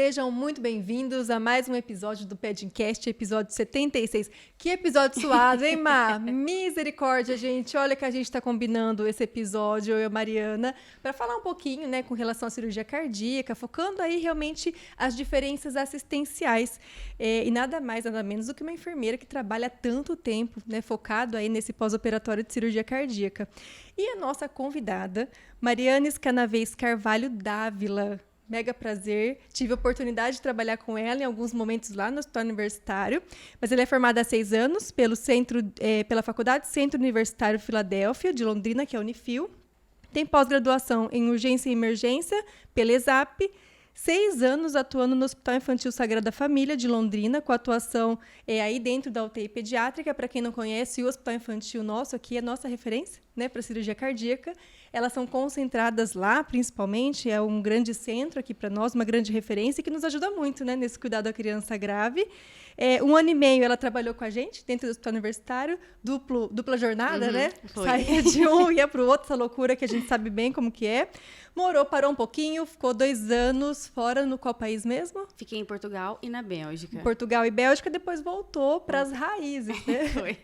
Sejam muito bem-vindos a mais um episódio do Pedcast, episódio 76. Que episódio suado, hein, Má? Misericórdia, gente. Olha que a gente está combinando esse episódio, eu e a Mariana, para falar um pouquinho, né, com relação à cirurgia cardíaca, focando aí realmente as diferenças assistenciais. E nada mais, nada menos do que uma enfermeira que trabalha há tanto tempo, né, focado aí nesse pós-operatório de cirurgia cardíaca. E a nossa convidada, Mariana Escanavez Carvalho Dávila. Mega prazer. Tive a oportunidade de trabalhar com ela em alguns momentos lá no Hospital Universitário, mas ela é formada há 6 anos pela Faculdade Centro Universitário Filadélfia, de Londrina, que é a Unifil. Tem pós-graduação em Urgência e Emergência pela ESAP. 6 anos atuando no Hospital Infantil Sagrada Família de Londrina, com atuação aí dentro da UTI pediátrica. Para quem não conhece, o Hospital Infantil nosso aqui é nossa referência, né, para cirurgia cardíaca. Elas são concentradas lá, principalmente, é um grande centro aqui para nós, uma grande referência que nos ajuda muito, né, nesse cuidado da criança grave. 1 ano e meio ela trabalhou com a gente dentro do Hospital Universitário, dupla jornada, né? Foi. Saía de um e ia para o outro, essa loucura que a gente sabe bem como que é. Parou um pouquinho, ficou 2 anos fora, no qual país mesmo? Fiquei em Portugal e na Bélgica. Portugal e Bélgica, depois voltou para as raízes, né? Foi.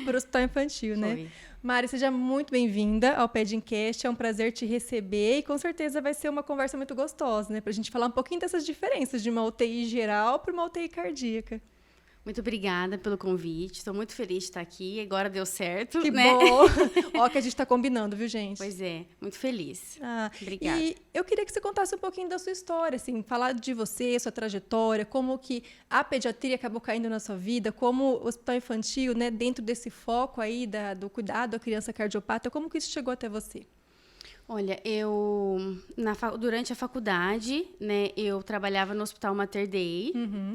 Para o Hospital Infantil, né? Foi. Mari, seja muito bem-vinda ao Pedcast, é um prazer te receber e com certeza vai ser uma conversa muito gostosa, né? Para a gente falar um pouquinho dessas diferenças de uma UTI geral para uma UTI cardíaca. Muito obrigada pelo convite, estou muito feliz de estar aqui, agora deu certo, Que né? bom! Ó, que a gente está combinando, viu, gente? Pois é, muito feliz. Obrigada. Obrigada. E eu queria que você contasse um pouquinho da sua história, assim, falar de você, sua trajetória, como que a pediatria acabou caindo na sua vida, como o Hospital Infantil, né, dentro desse foco aí do cuidado da criança cardiopata, como que isso chegou até você? Olha, durante a faculdade, né, eu trabalhava no Hospital Mater Dei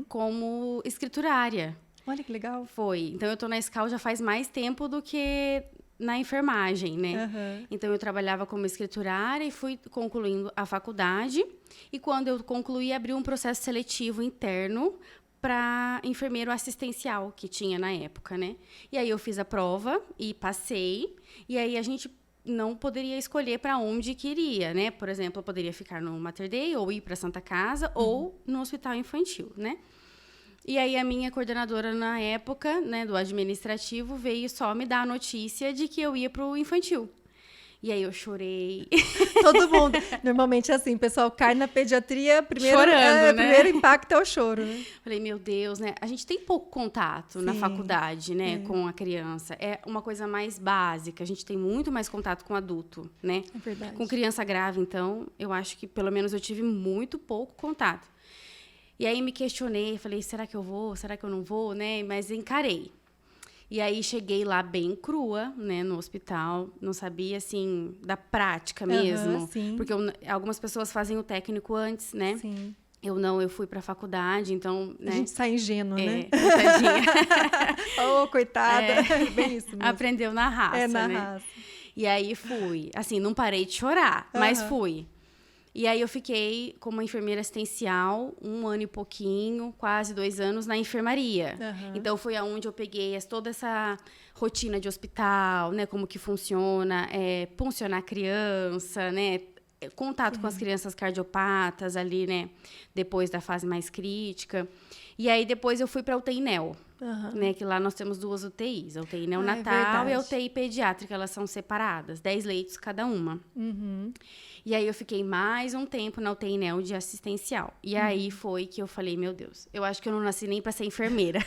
como escriturária. Olha que legal. Foi. Então, eu estou na SCAL já faz mais tempo do que na enfermagem, né? Uhum. Então, eu trabalhava como escriturária e fui concluindo a faculdade. E quando eu concluí, abri um processo seletivo interno para enfermeiro assistencial que tinha na época, né? E aí, eu fiz a prova e passei. E aí, a gente não poderia escolher para onde queria, né? Por exemplo, eu poderia ficar no Mater Dei ou ir para Santa Casa ou no Hospital Infantil, né? E aí a minha coordenadora na época, né, do administrativo, veio só me dar a notícia de que eu ia para o infantil. E aí eu chorei. Todo mundo. Normalmente é assim, o pessoal cai na pediatria, Chorando, né? Primeiro impacto é o choro, né? Falei, meu Deus, né? A gente tem pouco contato na faculdade, né, com a criança. É uma coisa mais básica. A gente tem muito mais contato com adulto, né? É verdade. Com criança grave, então, eu acho que pelo menos eu tive muito pouco contato. E aí me questionei, falei, será que eu vou? Será que eu não vou, né? Mas encarei. E aí, cheguei lá bem crua, né, no hospital. Não sabia, assim, da prática mesmo. Sim. Porque algumas pessoas fazem o técnico antes, né? Sim. Eu não, eu fui pra faculdade, então, né? A gente sai ingênuo, né? Coitadinha. Oh, coitada. Bem isso mesmo. Aprendeu na raça, na né? raça. E aí, fui. Assim, não parei de chorar, mas fui. E aí, eu fiquei como enfermeira assistencial 1 ano e pouquinho, quase 2 anos, na enfermaria. Então, foi aonde eu peguei toda essa rotina de hospital, né? Como que funciona, puncionar a criança, né? Contato com as crianças cardiopatas ali, né? Depois da fase mais crítica. E aí, depois, eu fui para a UTI Neo. Né, que lá nós temos 2 UTIs, a UTI neonatal e a UTI pediátrica, elas são separadas, 10 leitos cada uma. E aí eu fiquei mais um tempo na UTI neo de assistencial. E aí foi que eu falei, meu Deus, eu acho que eu não nasci nem para ser enfermeira.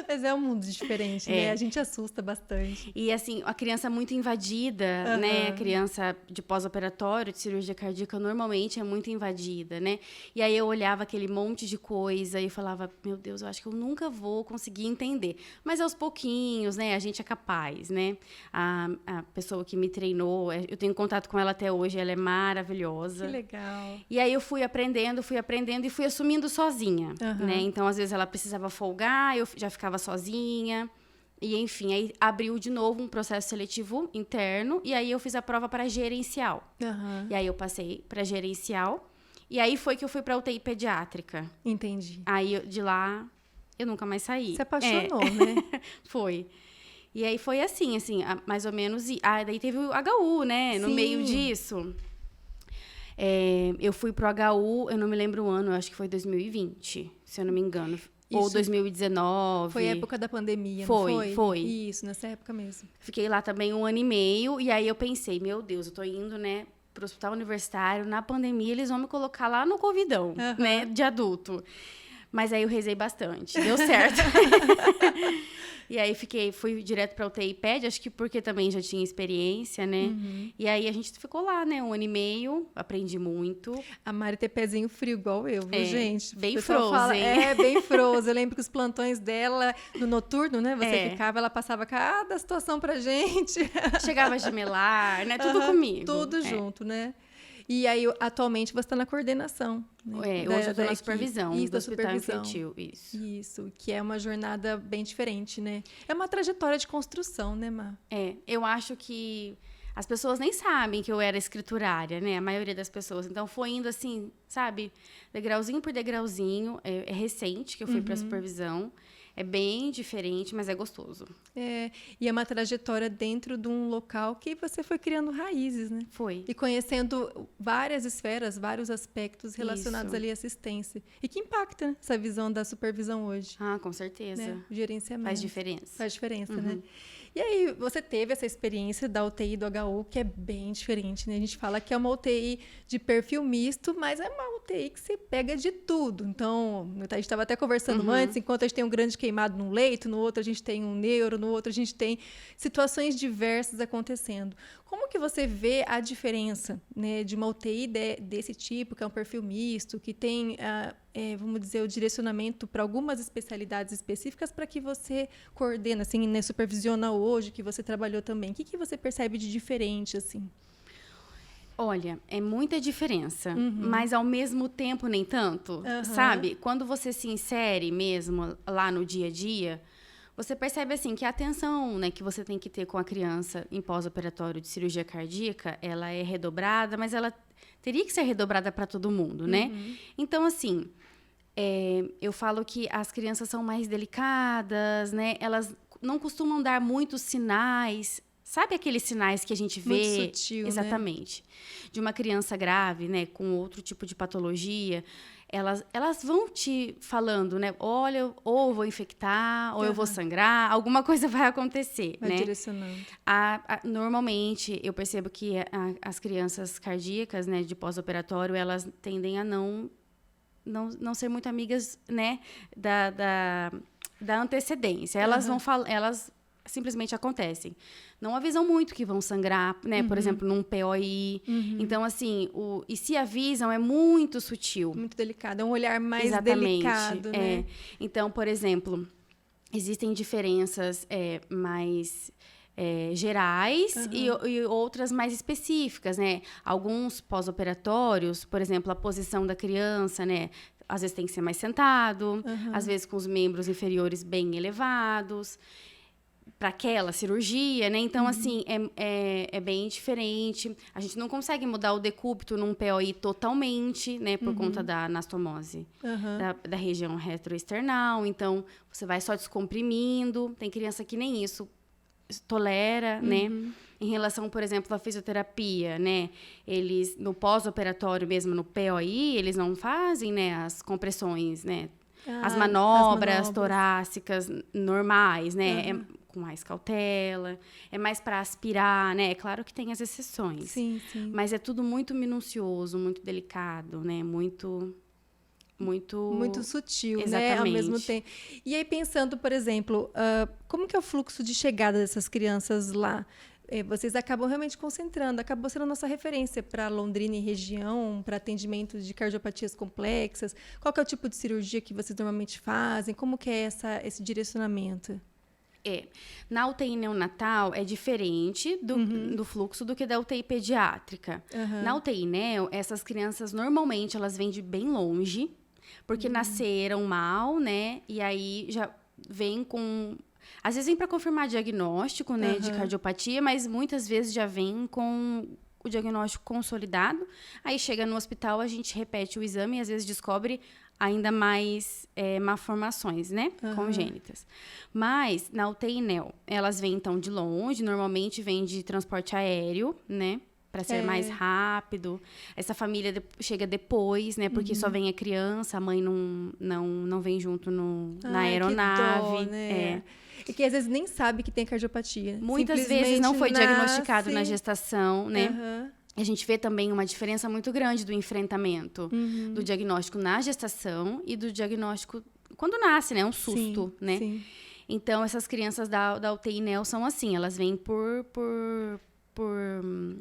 Mas é um mundo diferente, né? A gente assusta bastante. E assim, a criança muito invadida, né? A criança de pós-operatório, de cirurgia cardíaca, normalmente é muito invadida, né? E aí eu olhava aquele monte de coisa e falava, meu Deus, eu acho que eu nunca vou conseguir entender. Mas aos pouquinhos, né? A gente é capaz, né? A pessoa que me treinou, eu tenho contato com ela até hoje, ela é maravilhosa. Que legal. E aí eu fui aprendendo e fui assumindo sozinha, né? Então, às vezes, ela precisava folgar, eu já ficava sozinha. E, enfim, aí abriu de novo um processo seletivo interno. E aí eu fiz a prova para gerencial. E aí eu passei para gerencial. E aí foi que eu fui para UTI pediátrica. Entendi. Aí, de lá, eu nunca mais saí. Se apaixonou, né? Foi. E aí foi assim, mais ou menos. Daí teve o HU, né? No meio disso. Eu fui pro HU, eu não me lembro o ano, eu acho que foi 2020, se eu não me engano. Ou 2019. Foi a época da pandemia, não foi? Foi. Isso, nessa época mesmo. Fiquei lá também 1 ano e meio, e aí eu pensei, meu Deus, eu tô indo, né, pro hospital universitário, na pandemia eles vão me colocar lá no Covidão, né, de adulto. Mas aí eu rezei bastante, deu certo. E aí fui direto pra UTI PED, acho que porque também já tinha experiência, né? E aí a gente ficou lá, né, 1 ano e meio, aprendi muito. A Mari tem pezinho frio igual eu, viu, gente? Bem frozen. Bem frozen. Eu lembro que os plantões dela, no noturno, né, você ficava, ela passava cada situação pra gente. Chegava a gemelar, né, tudo comigo. Tudo junto, né? E aí, atualmente, você está na coordenação. Né? Hoje eu estou na supervisão do hospital infantil. Isso, que é uma jornada bem diferente, né? É uma trajetória de construção, né, Má? Eu acho que as pessoas nem sabem que eu era escriturária, né? A maioria das pessoas. Então, foi indo assim, sabe? Degrauzinho por degrauzinho. É recente que eu fui para a supervisão. É bem diferente, mas é gostoso. E é uma trajetória dentro de um local que você foi criando raízes, né? Foi. E conhecendo várias esferas, vários aspectos relacionados ali à assistência. E que impacta, né, essa visão da supervisão hoje. Ah, com certeza. Né? O gerenciamento. Faz diferença. Faz diferença, né? E aí, você teve essa experiência da UTI do HU, que é bem diferente, né? A gente fala que é uma UTI de perfil misto, mas é uma UTI que se pega de tudo. Então, a gente estava até conversando antes, enquanto a gente tem um grande queimado num leito, no outro a gente tem um neuro, no outro a gente tem situações diversas acontecendo. Como que você vê a diferença, né, de uma UTI desse tipo, que é um perfil misto, que tem, vamos dizer, o direcionamento para algumas especialidades específicas para que você coordena, assim, né, supervisiona hoje, que você trabalhou também. O que você percebe de diferente, assim? Olha, é muita diferença, mas ao mesmo tempo nem tanto, sabe? Quando você se insere mesmo lá no dia a dia, você percebe assim que a atenção, né, que você tem que ter com a criança em pós-operatório de cirurgia cardíaca, ela é redobrada, mas ela teria que ser redobrada para todo mundo, né? Então, assim, eu falo que as crianças são mais delicadas, né? Elas não costumam dar muitos sinais. Sabe aqueles sinais que a gente vê? Muito sutil, exatamente. Né? De uma criança grave, né, com outro tipo de patologia, elas vão te falando, né? Olha, ou eu vou infectar, ou eu vou sangrar, alguma coisa vai acontecer, vai né? Direcionando. Normalmente, eu percebo que as crianças cardíacas, né, de pós-operatório, elas tendem a não ser muito amigas, né, da antecedência. Elas vão falar, elas simplesmente acontecem. Não avisam muito que vão sangrar, né? Por exemplo, num POI. Então, assim, e se avisam, é muito sutil. Muito delicado. É um olhar mais delicado, né? Então, por exemplo, existem diferenças mais gerais e outras mais específicas, né? Alguns pós-operatórios, por exemplo, a posição da criança, né? Às vezes tem que ser mais sentado, às vezes com os membros inferiores bem elevados, para aquela cirurgia, né? Então, assim, é bem diferente. A gente não consegue mudar o decúbito num POI totalmente, né? Por conta da anastomose da região retroesternal. Então, você vai só descomprimindo. Tem criança que nem isso tolera, né? Em relação, por exemplo, à fisioterapia, né? Eles, no pós-operatório mesmo, no POI, eles não fazem, né? As compressões, né? As manobras torácicas normais, né? Com mais cautela, é mais para aspirar, né? É claro que tem as exceções. Sim. Mas é tudo muito minucioso, muito delicado, né? Muito sutil, exatamente, né? Ao mesmo tempo. E aí, pensando, por exemplo, como que é o fluxo de chegada dessas crianças lá? Vocês acabam realmente concentrando, acabou sendo a nossa referência para Londrina e região, para atendimento de cardiopatias complexas. Qual que é o tipo de cirurgia que vocês normalmente fazem? Como que é esse direcionamento? Na UTI neonatal é diferente do fluxo do que da UTI pediátrica. Na UTI neo, essas crianças normalmente elas vêm de bem longe, porque nasceram mal, né? E aí já vem com... Às vezes vem para confirmar diagnóstico, né, de cardiopatia, mas muitas vezes já vem com o diagnóstico consolidado. Aí chega no hospital, a gente repete o exame e às vezes descobre ainda mais malformações, né, congênitas. Mas na UTI neo, elas vêm então de longe, normalmente vêm de transporte aéreo, né, para ser mais rápido. Essa família chega depois, né? Porque só vem a criança, a mãe não vem junto na aeronave. Que dó, né? E que às vezes nem sabe que tem cardiopatia. Muitas vezes não foi diagnosticado na gestação, né? A gente vê também uma diferença muito grande do enfrentamento do diagnóstico na gestação e do diagnóstico quando nasce, né? Um susto, né? Sim. Então, essas crianças da UTI NEO são assim, elas vêm por...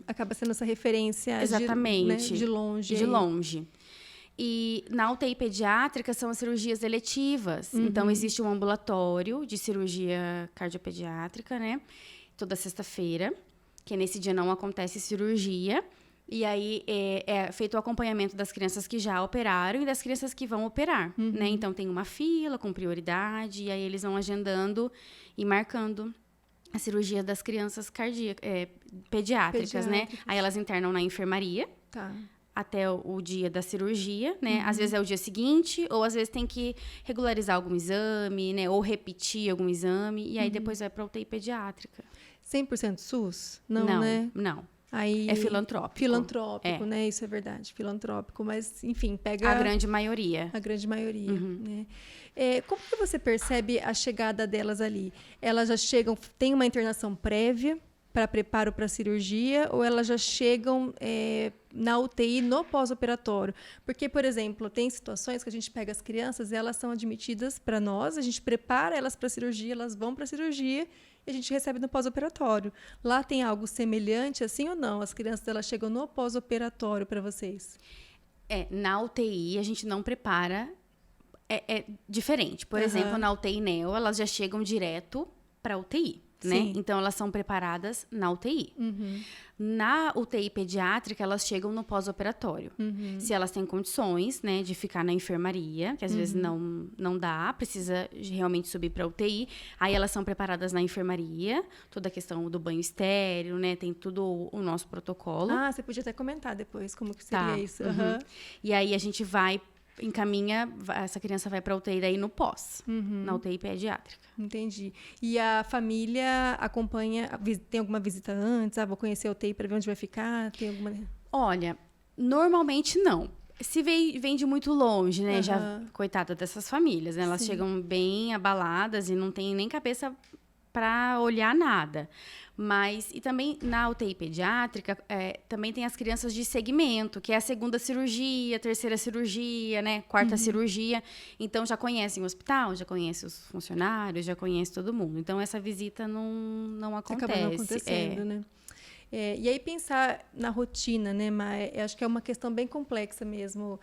Acaba sendo essa referência exatamente, de longe. De longe. E na UTI pediátrica são as cirurgias eletivas. Então, existe um ambulatório de cirurgia cardiopediátrica, né? Toda sexta-feira, que nesse dia não acontece cirurgia. E aí, é feito o acompanhamento das crianças que já operaram e das crianças que vão operar, né? Então, tem uma fila com prioridade, e aí eles vão agendando e marcando a cirurgia das crianças pediátricas, né? Aí elas internam na enfermaria até o dia da cirurgia, né? Às vezes é o dia seguinte, ou às vezes tem que regularizar algum exame, né? Ou repetir algum exame, e aí depois vai para UTI pediátrica. 100% SUS? Não, né? Não. Aí, é filantrópico. Filantrópico, né? Isso é verdade, filantrópico. Mas, enfim, pega... A grande maioria. A grande maioria, né? Como que você percebe a chegada delas ali? Elas já chegam... Tem uma internação prévia para preparo para a cirurgia? Ou elas já chegam na UTI no pós-operatório? Porque, por exemplo, tem situações que a gente pega as crianças e elas são admitidas para nós, a gente prepara elas para a cirurgia, elas vão para a cirurgia... E a gente recebe no pós-operatório. Lá tem algo semelhante assim ou não? As crianças elas chegam no pós-operatório para vocês? Na UTI a gente não prepara. É diferente. Por exemplo, na UTI NEO, elas já chegam direto para a UTI. Né? Então, elas são preparadas na UTI. Na UTI pediátrica, elas chegam no pós-operatório. Se elas têm condições, né, de ficar na enfermaria, que às vezes não dá, precisa realmente subir para a UTI. Aí, elas são preparadas na enfermaria, toda a questão do banho estéril, né? Tem tudo o nosso protocolo. Ah, você podia até comentar depois como que seria isso. E aí, a gente encaminha, essa criança vai para a UTI daí no pós, na UTI pediátrica. Entendi. E a família acompanha, tem alguma visita antes? Vou conhecer a UTI para ver onde vai ficar? Tem alguma... Olha, normalmente não. Se vem de muito longe, né? Já, coitada dessas famílias, né? Elas chegam bem abaladas e não tem nem cabeça para olhar nada. E também na UTI pediátrica, também tem as crianças de segmento, que é a segunda cirurgia, terceira cirurgia, né? Quarta cirurgia. Então, já conhecem o hospital, já conhecem os funcionários, já conhecem todo mundo. Então, essa visita não acontece. Acaba não acontecendo, né? E aí, pensar na rotina, né, Mai? Acho que é uma questão bem complexa mesmo.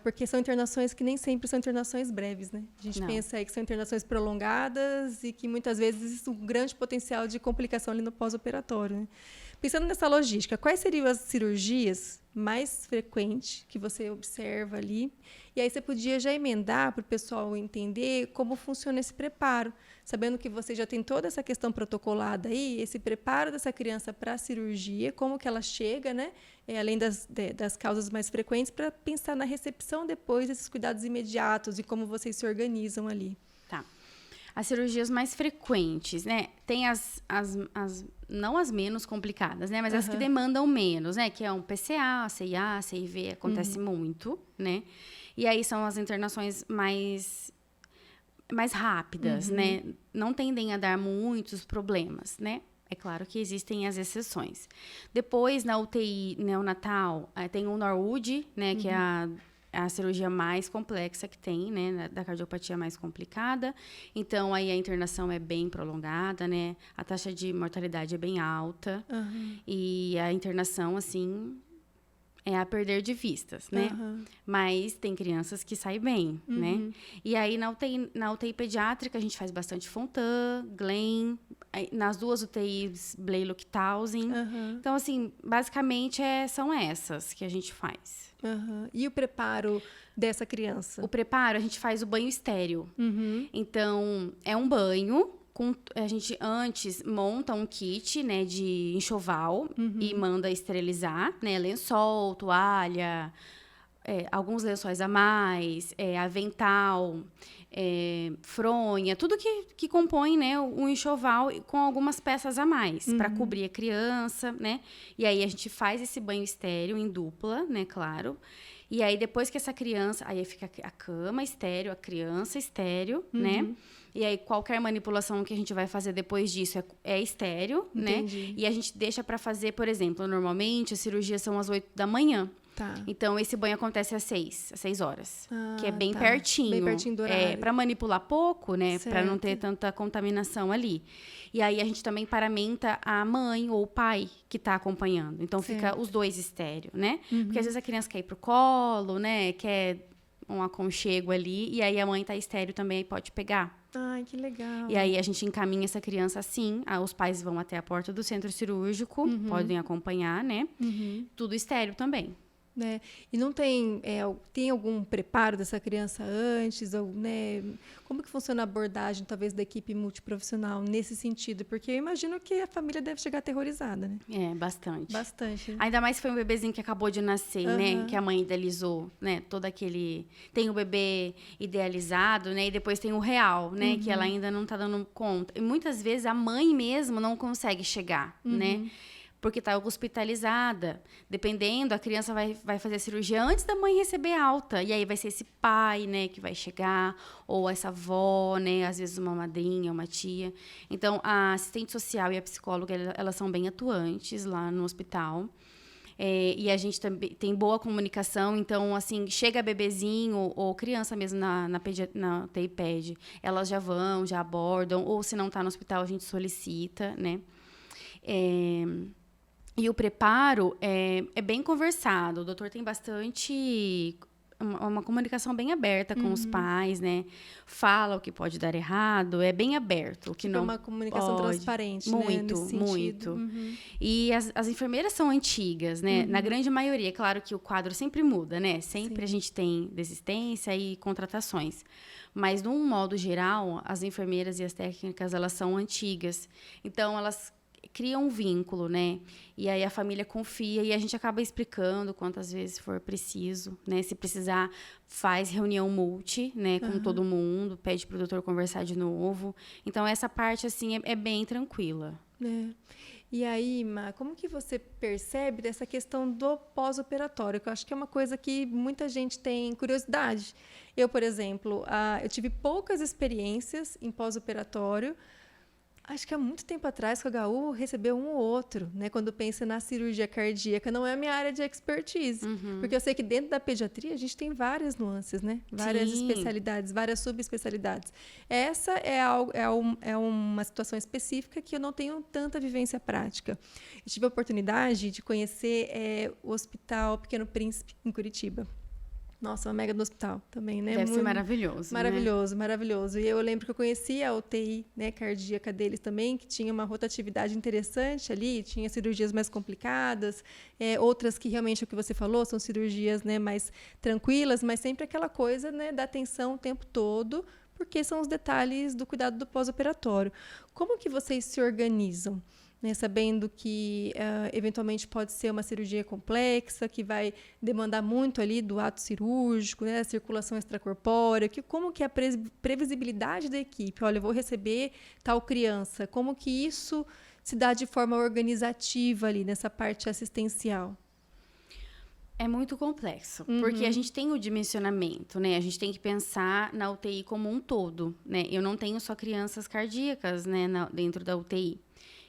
Porque são internações que nem sempre são internações breves, né? A gente pensa aí que são internações prolongadas e que muitas vezes existe um grande potencial de complicação ali no pós-operatório, né? Pensando nessa logística, quais seriam as cirurgias mais frequentes que você observa ali? E aí você podia já emendar para o pessoal entender como funciona esse preparo, sabendo que você já tem toda essa questão protocolada aí, esse preparo dessa criança para a cirurgia, como que ela chega, né? Além das causas mais frequentes, para pensar na recepção depois desses cuidados imediatos e como vocês se organizam ali. Tá. As cirurgias mais frequentes, né? Tem não as menos complicadas, né? Mas as que demandam menos, né? Que é um PCA, CIA, CIV, acontece muito, né? E aí são as internações mais rápidas, né? Não tendem a dar muitos problemas, né? É claro que existem as exceções. Depois, na UTI neonatal, tem o Norwood, né? Que é a cirurgia mais complexa que tem, né, da cardiopatia mais complicada. Então, aí a internação é bem prolongada, né? A taxa de mortalidade é bem alta. E a internação, assim, é a perder de vistas, né? Mas tem crianças que saem bem, né? E aí, na UTI pediátrica, a gente faz bastante Fontan, Glenn, nas duas UTIs, Blay-Loctausen. Então, assim, basicamente, são essas que a gente faz. E o preparo dessa criança? O preparo, a gente faz o banho estéril. Então, é um banho... a gente antes monta um kit, né, de enxoval e manda esterilizar, né, lençol, toalha, alguns lençóis a mais, avental, fronha, tudo que compõe, né, um enxoval com algumas peças a mais para cobrir a criança, né? E aí a gente faz esse banho estéril em dupla, né, claro. E aí depois que essa criança, aí fica a cama estéril, a criança estéril, né? E aí qualquer manipulação que a gente vai fazer depois disso é estéril, Entendi. né? E a gente deixa para fazer, por exemplo, normalmente as cirurgias são às 8 da manhã. Tá. Então, esse banho acontece às 6 horas, que é bem tá. pertinho. Bem pertinho do horário. Para manipular pouco, né? Para não ter Certo. tanta contaminação ali. E aí, a gente também paramenta a mãe ou o pai que está acompanhando. Então, fica os dois estéreo, né? Porque, às vezes, a criança quer ir pro colo, né? Quer um aconchego ali. E aí, a mãe tá estéreo também, aí pode pegar. Ai, que legal. E aí, a gente encaminha essa criança assim. Os pais vão até a porta do centro cirúrgico. Podem acompanhar, né? Tudo estéreo também. Né? E não tem, tem algum preparo dessa criança antes? Ou, né? Como que funciona a abordagem, talvez, da equipe multiprofissional nesse sentido? Porque eu imagino que a família deve chegar aterrorizada, né? Bastante. Bastante. Ainda mais se foi um bebezinho que acabou de nascer, né? Que a mãe idealizou, né? Todo aquele... Tem o bebê idealizado, né? E depois tem o real, né? Que ela ainda não tá dando conta. E muitas vezes a mãe mesmo não consegue chegar, né? Porque está hospitalizada. Dependendo, a criança vai fazer a cirurgia antes da mãe receber alta. E aí vai ser esse pai, né, que vai chegar, ou essa avó, né, às vezes uma madrinha, uma tia. Então, a assistente social e a psicóloga, elas são bem atuantes lá no hospital. E a gente também tem boa comunicação. Então, assim, chega bebezinho ou criança mesmo na UTI-PED, elas já vão, já abordam. Ou, se não está no hospital, a gente solicita, né? E o preparo é bem conversado. O doutor tem bastante... Uma comunicação bem aberta com os pais, né? Fala o que pode dar errado. É bem aberto. O que não é uma comunicação pode. transparente, muito, né? Nesse muito. sentido. E as enfermeiras são antigas, né? Na grande maioria. É claro que o quadro sempre muda, né? Sempre a gente tem desistência e contratações. Mas, de um modo geral, as enfermeiras e as técnicas, elas são antigas. Então, elas criam um vínculo, né? E aí a família confia e a gente acaba explicando quantas vezes for preciso, né? Se precisar, faz reunião multi, né? Com todo mundo, pede pro doutor conversar de novo. Então, essa parte, assim, é bem tranquila. E aí, Ma, como que você percebe dessa questão do pós-operatório? Que eu acho que é uma coisa que muita gente tem curiosidade. Eu, por exemplo, eu tive poucas experiências em pós-operatório. Acho que há muito tempo atrás, que o HU recebeu um ou outro, né? Quando pensa na cirurgia cardíaca, não é a minha área de expertise. Porque eu sei que dentro da pediatria a gente tem várias nuances, né? Várias especialidades, várias subespecialidades. Essa é uma situação específica que eu não tenho tanta vivência prática. Eu tive a oportunidade de conhecer o Hospital Pequeno Príncipe, em Curitiba. Nossa, uma mega do hospital também, né? Deve ser maravilhoso, maravilhoso, né? Maravilhoso. E eu lembro que eu conhecia a UTI, né, cardíaca deles também, que tinha uma rotatividade interessante ali, tinha cirurgias mais complicadas, outras que realmente, o que você falou, são cirurgias, né, mais tranquilas, mas sempre aquela coisa, né, da atenção o tempo todo, porque são os detalhes do cuidado do pós-operatório. Como que vocês se organizam? Né, sabendo que eventualmente pode ser uma cirurgia complexa, que vai demandar muito ali do ato cirúrgico, né, a circulação extracorpórea, como que é a previsibilidade da equipe? Olha, eu vou receber tal criança. Como que isso se dá de forma organizativa ali nessa parte assistencial? É muito complexo, porque a gente tem o dimensionamento, né? A gente tem que pensar na UTI como um todo, né? Eu não tenho só crianças cardíacas, né, dentro da UTI.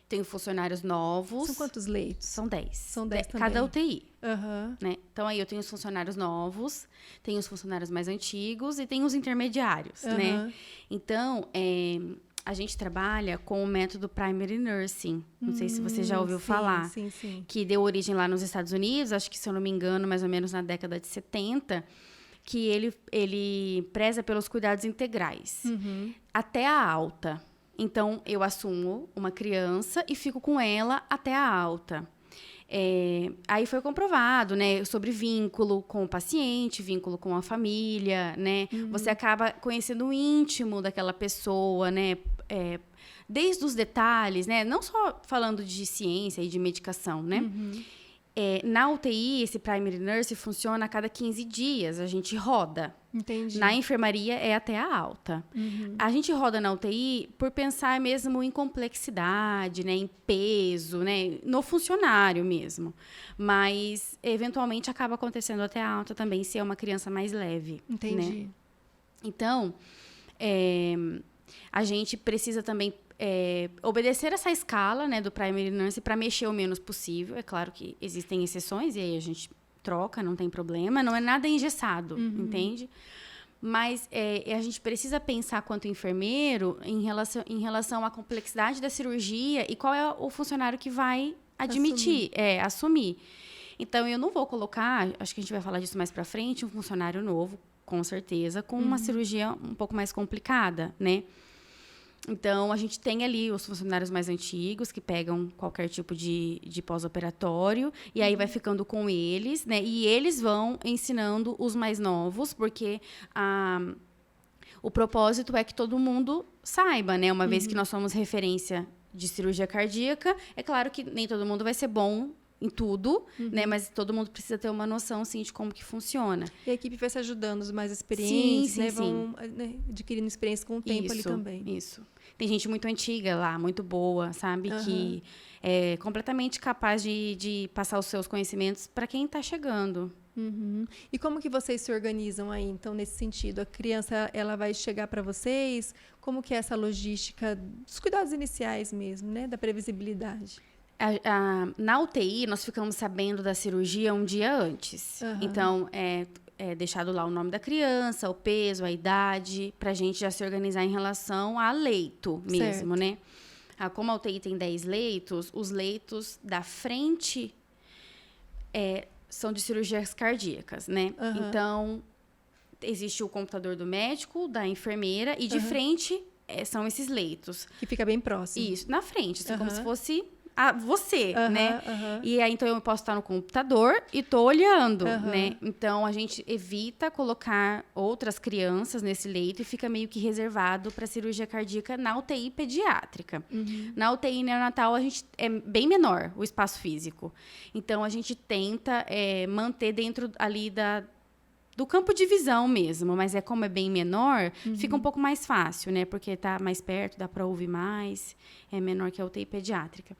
Tenho funcionários novos. São quantos leitos? São 10. São 10 também. Cada UTI. Né? Então, aí eu tenho os funcionários novos, tenho os funcionários mais antigos e tenho os intermediários, né? Então, a gente trabalha com o método Primary Nursing. Não sei se você já ouviu falar. Sim. Que deu origem lá nos Estados Unidos, acho que, se eu não me engano, mais ou menos na década de 70, que ele preza pelos cuidados integrais. Até a alta. Então, eu assumo uma criança e fico com ela até a alta. Aí foi comprovado, né, sobre vínculo com o paciente, vínculo com a família, né? Você acaba conhecendo o íntimo daquela pessoa, né? Desde os detalhes, né? Não só falando de ciência e de medicação, né? Na UTI, esse primary nurse funciona a cada 15 dias, a gente roda. Entendi. Na enfermaria é até a alta. A gente roda na UTI por pensar mesmo em complexidade, né, em peso, né, no funcionário mesmo. Mas, eventualmente, acaba acontecendo até a alta também, se é uma criança mais leve. Entendi. Né? Então, a gente precisa também obedecer essa escala, né, do primary nurse para mexer o menos possível. É claro que existem exceções, e aí a gente troca, não tem problema. Não é nada engessado, entende? Mas a gente precisa pensar, quanto enfermeiro, em relação à complexidade da cirurgia e qual é o funcionário que vai assumir. Então, eu não vou colocar, acho que a gente vai falar disso mais para frente, um funcionário novo, com certeza, com uma cirurgia um pouco mais complicada, né? Então, a gente tem ali os funcionários mais antigos, que pegam qualquer tipo de pós-operatório, e aí vai ficando com eles, né? E eles vão ensinando os mais novos, porque o propósito é que todo mundo saiba, né? Uma vez que nós somos referência de cirurgia cardíaca, é claro que nem todo mundo vai ser bom em tudo, né? Mas todo mundo precisa ter uma noção, sim, de como que funciona. E a equipe vai se ajudando, os mais experientes, sim, né? Vão adquirindo experiência com o tempo ali também. Isso. Tem gente muito antiga lá, muito boa, sabe? Que é completamente capaz de passar os seus conhecimentos para quem está chegando. E como que vocês se organizam aí, então, nesse sentido? A criança, ela vai chegar para vocês? Como que é essa logística dos cuidados iniciais mesmo, né? Da previsibilidade? Na UTI, nós ficamos sabendo da cirurgia um dia antes. Então, é deixado lá o nome da criança, o peso, a idade, para a gente já se organizar em relação a leito mesmo, né? Como a UTI tem 10 leitos, os leitos da frente são de cirurgias cardíacas, né? Então, existe o computador do médico, da enfermeira, e de frente são esses leitos. Que fica bem próximo. Isso, na frente, assim, como se fosse você, né? E aí, então, eu posso estar no computador e tô olhando, né? Então, a gente evita colocar outras crianças nesse leito e fica meio que reservado para cirurgia cardíaca na UTI pediátrica. Na UTI neonatal, a gente é bem menor o espaço físico. Então, a gente tenta manter dentro ali do campo de visão mesmo, mas como é bem menor, fica um pouco mais fácil, né? Porque tá mais perto, dá para ouvir mais, é menor que a UTI pediátrica.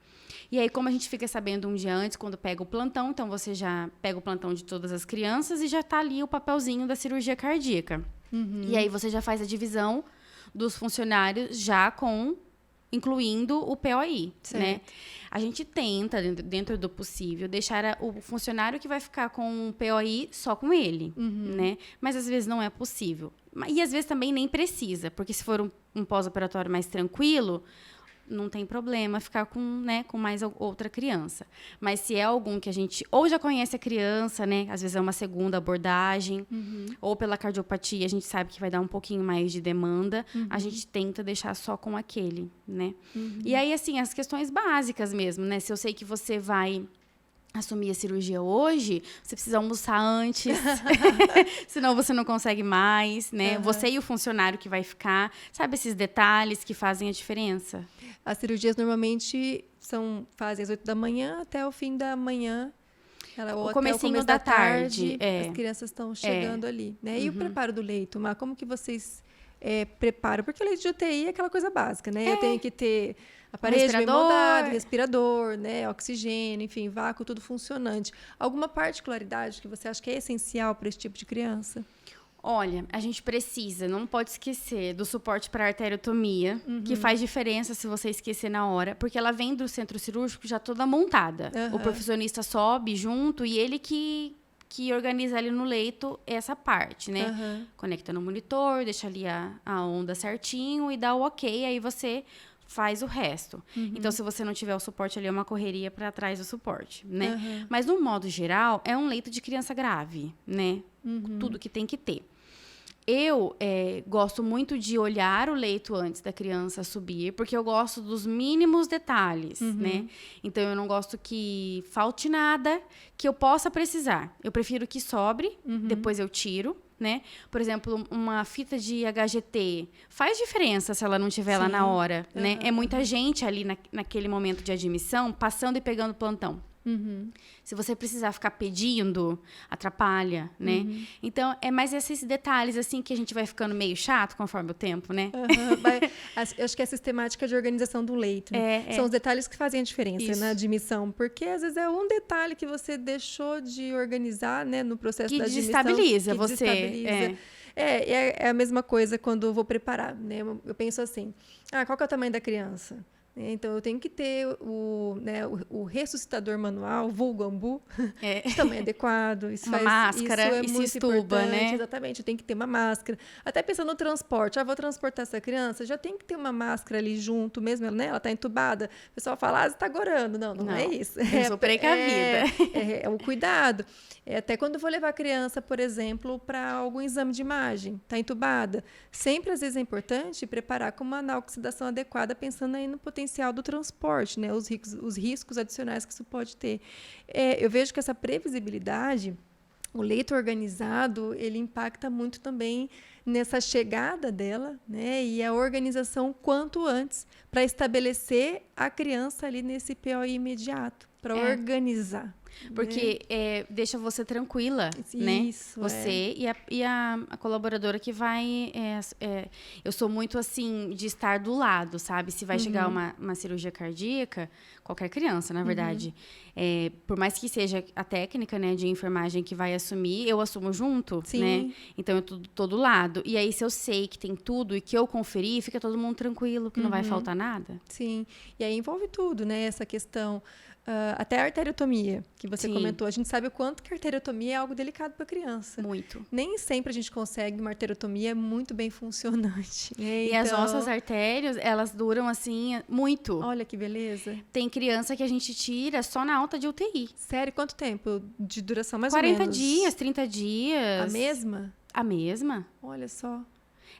E aí, como a gente fica sabendo um dia antes, quando pega o plantão, então você já pega o plantão de todas as crianças e já tá ali o papelzinho da cirurgia cardíaca. E aí, você já faz a divisão dos funcionários já incluindo o POI, né? A gente tenta, dentro do possível, deixar o funcionário que vai ficar com o POI só com ele, né? Mas, às vezes, não é possível. E, às vezes, também nem precisa, porque se for um pós-operatório mais tranquilo, não tem problema ficar com mais outra criança. Mas se é algum que a gente ou já conhece a criança, né? Às vezes é uma segunda abordagem, ou pela cardiopatia a gente sabe que vai dar um pouquinho mais de demanda, a gente tenta deixar só com aquele, né? E aí, assim, as questões básicas mesmo, né? Se eu sei que você vai assumir a cirurgia hoje, você precisa almoçar antes, senão você não consegue mais, né? Você e o funcionário que vai ficar, sabe esses detalhes que fazem a diferença? As cirurgias normalmente fazem às 8 da manhã até o fim da manhã, ou até o começo da tarde, as crianças estão chegando ali, né? E o preparo do leito, Má, como que vocês preparam? Porque o leito de UTI é aquela coisa básica, né? Eu tenho que ter a parede bem moldada, respirador, né? Oxigênio, enfim, vácuo, tudo funcionante. Alguma particularidade que você acha que é essencial para esse tipo de criança? Olha, a gente não pode esquecer do suporte para arteriotomia, que faz diferença se você esquecer na hora, porque ela vem do centro cirúrgico já toda montada. O profissionista sobe junto e ele que organiza ali no leito essa parte, né? Conecta no monitor, deixa ali a onda certinho e dá o ok, aí você faz o resto. Então, se você não tiver o suporte ali, é uma correria para trás do suporte, né? Mas, no modo geral, é um leito de criança grave, né? Tudo que tem que ter. Eu gosto muito de olhar o leito antes da criança subir, porque eu gosto dos mínimos detalhes, né? Então, eu não gosto que falte nada que eu possa precisar. Eu prefiro que sobre, depois eu tiro, né? Por exemplo, uma fita de HGT faz diferença se ela não estiver lá na hora, né? É muita gente ali naquele momento de admissão, passando e pegando plantão. Se você precisar ficar pedindo, atrapalha, né? Então, é mais esses detalhes, assim, que a gente vai ficando meio chato conforme o tempo, né? Eu acho que é a sistemática de organização do leito. Né? São os detalhes que fazem a diferença na admissão. Porque, às vezes, é um detalhe que você deixou de organizar, né, no processo da admissão. Desestabiliza você. Desestabiliza. É a mesma coisa quando eu vou preparar, né? Eu penso assim, qual que é o tamanho da criança? Então, eu tenho que ter o ressuscitador manual, vulgo ambu, de tamanho adequado. Uma máscara e se estuba, né? Exatamente, eu tenho que ter uma máscara. Até pensando no transporte, vou transportar essa criança, já tem que ter uma máscara ali junto, mesmo, né? Ela está entubada. O pessoal fala, você está gorando. Não é isso. Eu sou precavida. É o cuidado. Até quando eu vou levar a criança, por exemplo, para algum exame de imagem, está entubada. Sempre, às vezes, é importante preparar com uma anoxidação adequada, pensando aí no potencial do transporte, né? Os riscos adicionais que isso pode ter. Eu vejo que essa previsibilidade, o leito organizado, ele impacta muito também nessa chegada dela, né? E a organização quanto antes, para estabelecer a criança ali nesse POI imediato, para organizar. Porque deixa você tranquila, né? Isso, você e a colaboradora que vai... eu sou muito, assim, de estar do lado, sabe? Se vai chegar uma cirurgia cardíaca, qualquer criança, na verdade, por mais que seja a técnica, né, de enfermagem que vai assumir, eu assumo junto, né? Então, eu tô do lado. E aí, se eu sei que tem tudo e que eu conferi, fica todo mundo tranquilo, que não vai faltar nada. Sim. E aí envolve tudo, né? Essa questão... até a arteriotomia, que você comentou. A gente sabe o quanto que a arteriotomia é algo delicado para a criança. Muito. Nem sempre a gente consegue uma arteriotomia muito bem funcionante. E as nossas artérias, elas duram, assim, muito. Olha que beleza. Tem criança que a gente tira só na alta de UTI. Sério? Quanto tempo de duração? Mais 40 ou menos? 40 dias, 30 dias. A mesma? A mesma. Olha só.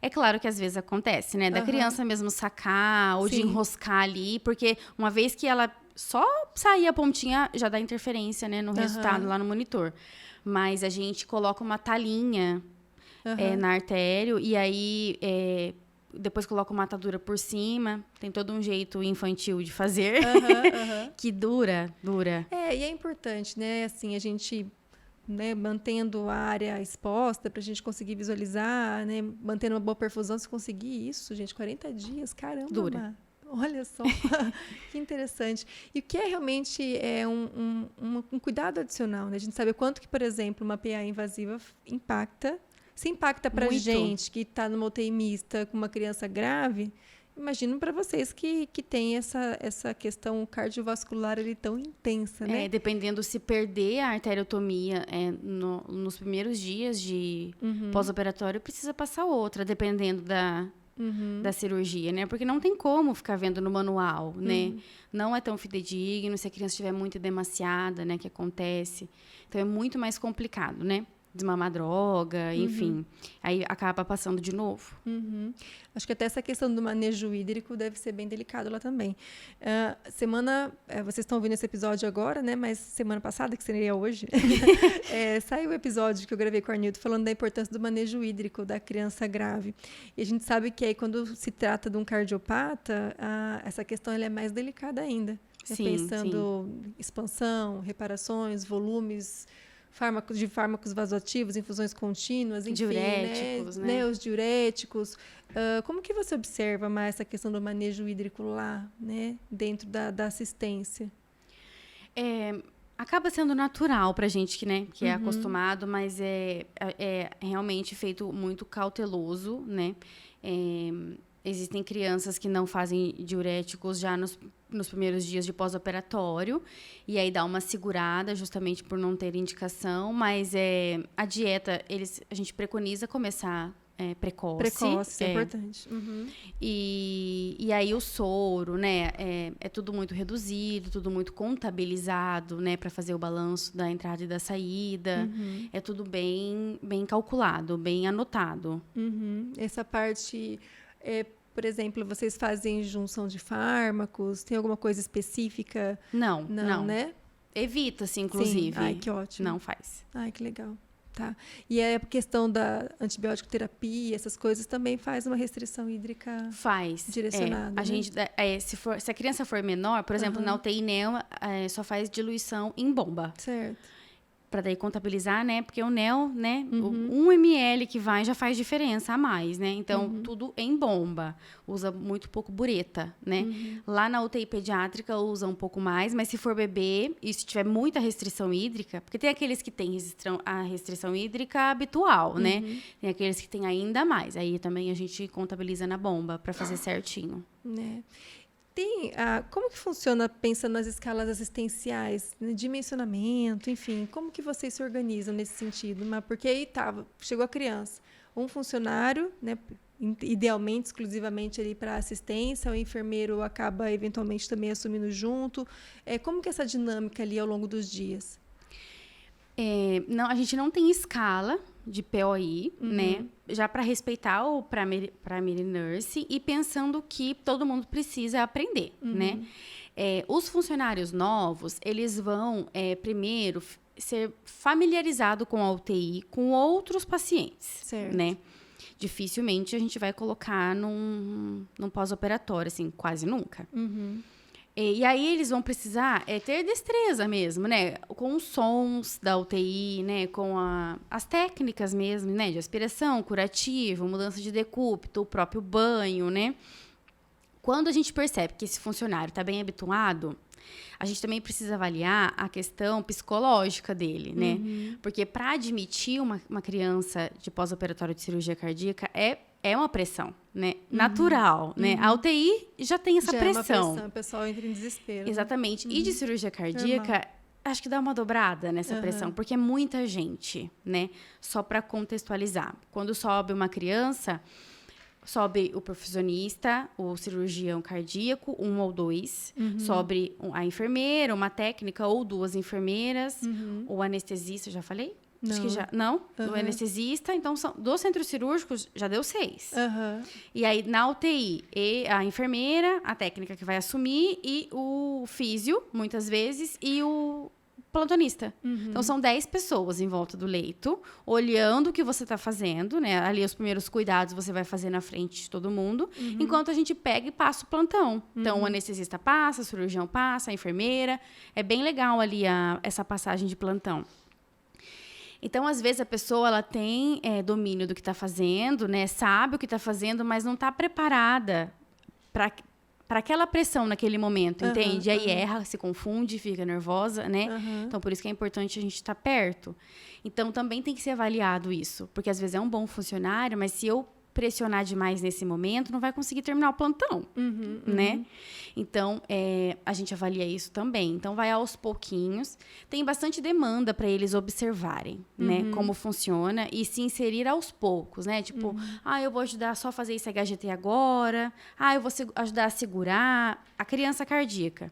É claro que às vezes acontece, né? Da criança mesmo sacar ou de enroscar ali, porque uma vez que ela só sair a pontinha, já dá interferência, né, no resultado lá no monitor. Mas a gente coloca uma talinha na artério e aí depois coloca uma atadura por cima. Tem todo um jeito infantil de fazer que dura. E é importante, né? Assim, a gente... Né, mantendo a área exposta para a gente conseguir visualizar, né, mantendo uma boa perfusão, se conseguir isso, gente, 40 dias, caramba. Dura. Olha só, que interessante. E o que é realmente um cuidado adicional, né? A gente sabe o quanto que, por exemplo, uma PA invasiva impacta. Se impacta para a gente que está numa UTI mista com uma criança grave, imagino para vocês que tem essa questão cardiovascular ali tão intensa, né? Dependendo se perder a arteriotomia nos primeiros dias de pós-operatório, precisa passar outra, dependendo da cirurgia, né? Porque não tem como ficar vendo no manual, né? Não é tão fidedigno se a criança estiver muito demasiada, né? Que acontece. Então, é muito mais complicado, né? Desmamar droga, enfim. Aí acaba passando de novo. Acho que até essa questão do manejo hídrico deve ser bem delicado lá também. Vocês estão ouvindo esse episódio agora, né? Mas semana passada, que seria hoje, saiu o episódio que eu gravei com o Arnildo falando da importância do manejo hídrico da criança grave. E a gente sabe que aí, quando se trata de um cardiopata, essa questão ela é mais delicada ainda. Pensando expansão, reparações, volumes... fármacos vasoativos, infusões contínuas, enfim, diuréticos, né? Os diuréticos. Como que você observa mais essa questão do manejo hídrico lá, né? Dentro da assistência? Acaba sendo natural para a gente que é acostumado, mas é realmente feito muito cauteloso, né? Existem crianças que não fazem diuréticos já nos primeiros dias de pós-operatório, e aí dá uma segurada justamente por não ter indicação, mas a dieta, a gente preconiza começar precoce. Precoce, é importante. E aí o soro, né, é tudo muito reduzido, tudo muito contabilizado, né, para fazer o balanço da entrada e da saída. É tudo bem calculado, bem anotado. Essa parte... por exemplo, vocês fazem junção de fármacos? Tem alguma coisa específica? Não, né? Evita-se, inclusive. Sim. Ai, que ótimo. Não faz. Ai, que legal. Tá. E a questão da antibiótico terapia, essas coisas, também faz uma restrição hídrica direcionada. A gente, se a criança for menor, por exemplo, na UTI NEO, só faz diluição em bomba. Certo. Para daí contabilizar, né? Porque o NEO, né? 1 ml que vai já faz diferença a mais, né? Então, tudo em bomba. Usa muito pouco bureta, né? Lá na UTI pediátrica usa um pouco mais, mas se for bebê e se tiver muita restrição hídrica, porque tem aqueles que têm a restrição hídrica habitual, né? Tem aqueles que têm ainda mais. Aí também a gente contabiliza na bomba para fazer certinho. Né? Como que funciona, pensando nas escalas assistenciais, né, dimensionamento, enfim, como que vocês se organizam nesse sentido? Porque aí chegou a criança, um funcionário, né, idealmente, exclusivamente ali para assistência, o enfermeiro acaba eventualmente também assumindo junto. Como que é essa dinâmica ali ao longo dos dias? Não, a gente não tem escala de POI, né? Já para respeitar o primary nurse e pensando que todo mundo precisa aprender, né? Os funcionários novos, eles vão primeiro ser familiarizados com a UTI, com outros pacientes, certo, né? Dificilmente a gente vai colocar num pós-operatório, assim, quase nunca. E aí eles vão precisar ter destreza mesmo, né? Com os sons da UTI, né? Com as técnicas mesmo, né? De aspiração, curativo, mudança de decúbito, o próprio banho, né? Quando a gente percebe que esse funcionário está bem habituado, a gente também precisa avaliar a questão psicológica dele, né? Porque para admitir uma criança de pós-operatório de cirurgia cardíaca é uma pressão, né? Natural, né? A UTI já tem essa pressão. É uma pressão, o pessoal entra em desespero. Exatamente. E de cirurgia cardíaca, acho que dá uma dobrada nessa pressão, porque é muita gente, né? Só para contextualizar. Quando sobe uma criança, sobe o profissionista, o cirurgião cardíaco, 1 ou 2. Sobe a enfermeira, uma técnica ou 2 enfermeiras. O anestesista, já falei? Não. Acho que já. Não? O anestesista. Então, do centro cirúrgico, já deu 6. E aí, na UTI, a enfermeira, a técnica que vai assumir, e o físio, muitas vezes, e o plantonista. Então, são 10 pessoas em volta do leito, olhando o que você está fazendo, né? Ali, os primeiros cuidados você vai fazer na frente de todo mundo, enquanto a gente pega e passa o plantão. Então, o anestesista passa, o cirurgião passa, a enfermeira. É bem legal ali essa passagem de plantão. Então, às vezes, a pessoa ela tem domínio do que está fazendo, né? Sabe o que está fazendo, mas não está preparada para aquela pressão naquele momento, entende? Aí erra, se confunde, fica nervosa, né? Então, por isso que é importante a gente estar perto. Então, também tem que ser avaliado isso. Porque, às vezes, é um bom funcionário, mas se eu pressionar demais nesse momento, não vai conseguir terminar o plantão, né? Então, a gente avalia isso também. Então, vai aos pouquinhos. Tem bastante demanda para eles observarem, né? Como funciona e se inserir aos poucos, né? Tipo, eu vou ajudar só a fazer esse HGT agora. Eu vou ajudar a segurar a criança cardíaca.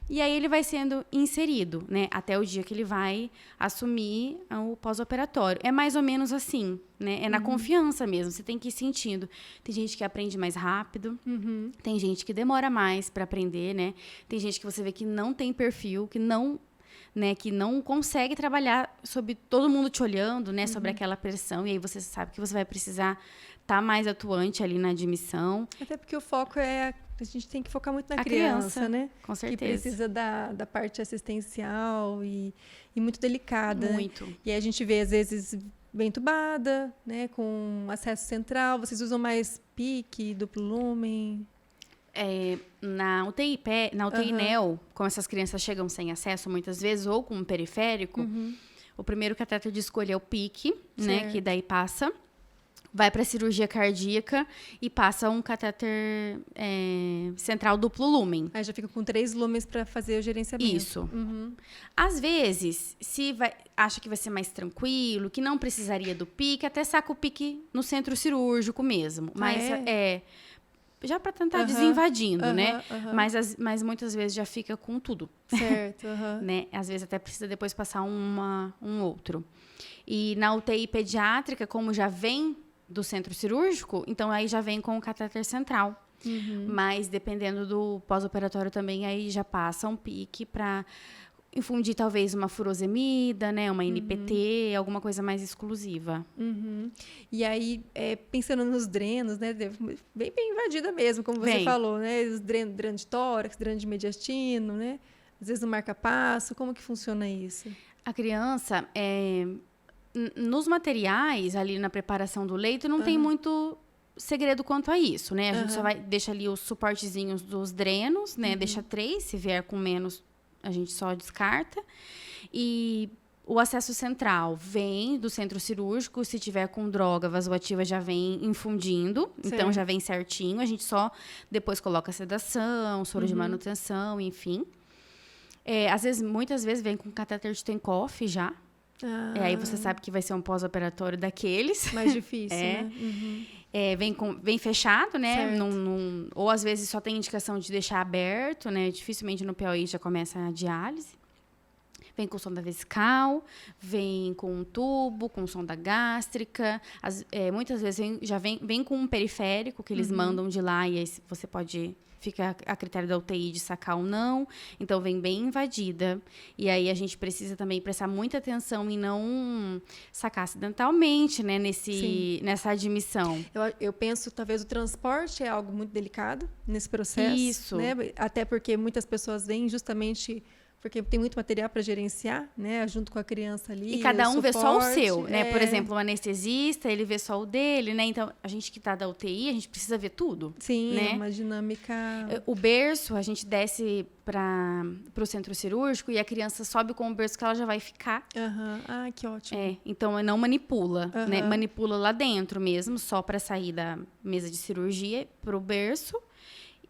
E aí ele vai sendo inserido, né? Até o dia que ele vai assumir o pós-operatório. É mais ou menos assim, né? É na confiança mesmo, você tem que ir sentindo. Tem gente que aprende mais rápido, tem gente que demora mais para aprender, né? Tem gente que você vê que não tem perfil, que não consegue trabalhar sob todo mundo te olhando, né? Sobre aquela pressão. E aí você sabe que você vai precisar estar mais atuante ali na admissão. Até porque o foco a gente tem que focar muito na criança, né? Com certeza. Que precisa da parte assistencial e muito delicada. Muito. E aí a gente vê, às vezes, bem entubada, né? Com acesso central. Vocês usam mais PIC, duplo lumen? Na UTI NEO, como essas crianças chegam sem acesso muitas vezes, ou com um periférico, o primeiro catéter de escolha é o PIC, né? Que daí passa. Vai para a cirurgia cardíaca e passa um catéter central duplo lumen. Aí já fica com 3 lumens para fazer o gerenciamento. Isso. Às vezes, acha que vai ser mais tranquilo, que não precisaria do PIC, até saca o PIC no centro cirúrgico mesmo. Mas já para tentar desinvadindo, né? Mas muitas vezes já fica com tudo. Certo. Né? Às vezes até precisa depois passar um outro. E na UTI pediátrica, como já vem do centro cirúrgico, então aí já vem com o catéter central. Mas dependendo do pós-operatório também, aí já passa um PIC para infundir talvez uma furosemida, né? Uma NPT, alguma coisa mais exclusiva. E aí, pensando nos drenos, né? Bem invadida mesmo, como você falou, né? Os dreno de tórax, dreno de mediastino, né? Às vezes no marca-passo. Como que funciona isso? A criança, nos materiais, ali na preparação do leito, não tem muito segredo quanto a isso, né? A gente só deixa ali os suportezinhos dos drenos, né? Deixa 3, se vier com menos, a gente só descarta. E o acesso central vem do centro cirúrgico. Se tiver com droga vasoativa, já vem infundindo. Certo. Então, já vem certinho. A gente só depois coloca sedação, soro de manutenção, enfim. Muitas vezes vem com catéter de Tencoff já. Aí você sabe que vai ser um pós-operatório daqueles. Mais difícil, né? Vem fechado, né? Ou às vezes só tem indicação de deixar aberto, né? Dificilmente no POI já começa a diálise. Vem com sonda vesical, vem com um tubo, com sonda gástrica. Muitas vezes vem com um periférico que eles mandam de lá e aí você pode... Fica a critério da UTI de sacar ou não. Então, vem bem invadida. E aí, a gente precisa também prestar muita atenção em não sacar acidentalmente, né? Nessa admissão. Eu penso, talvez, o transporte é algo muito delicado nesse processo. Isso. Né? Até porque muitas pessoas vêm justamente... Porque tem muito material para gerenciar, né? Junto com a criança ali. E cada um vê só o seu, né? Por exemplo, o anestesista, ele vê só o dele, né? Então, a gente que está da UTI, a gente precisa ver tudo. Sim, né? É uma dinâmica... O berço, a gente desce para o centro cirúrgico e a criança sobe com o berço que ela já vai ficar. Ah, que ótimo. Então, não manipula, né? Manipula lá dentro mesmo, só para sair da mesa de cirurgia para o berço.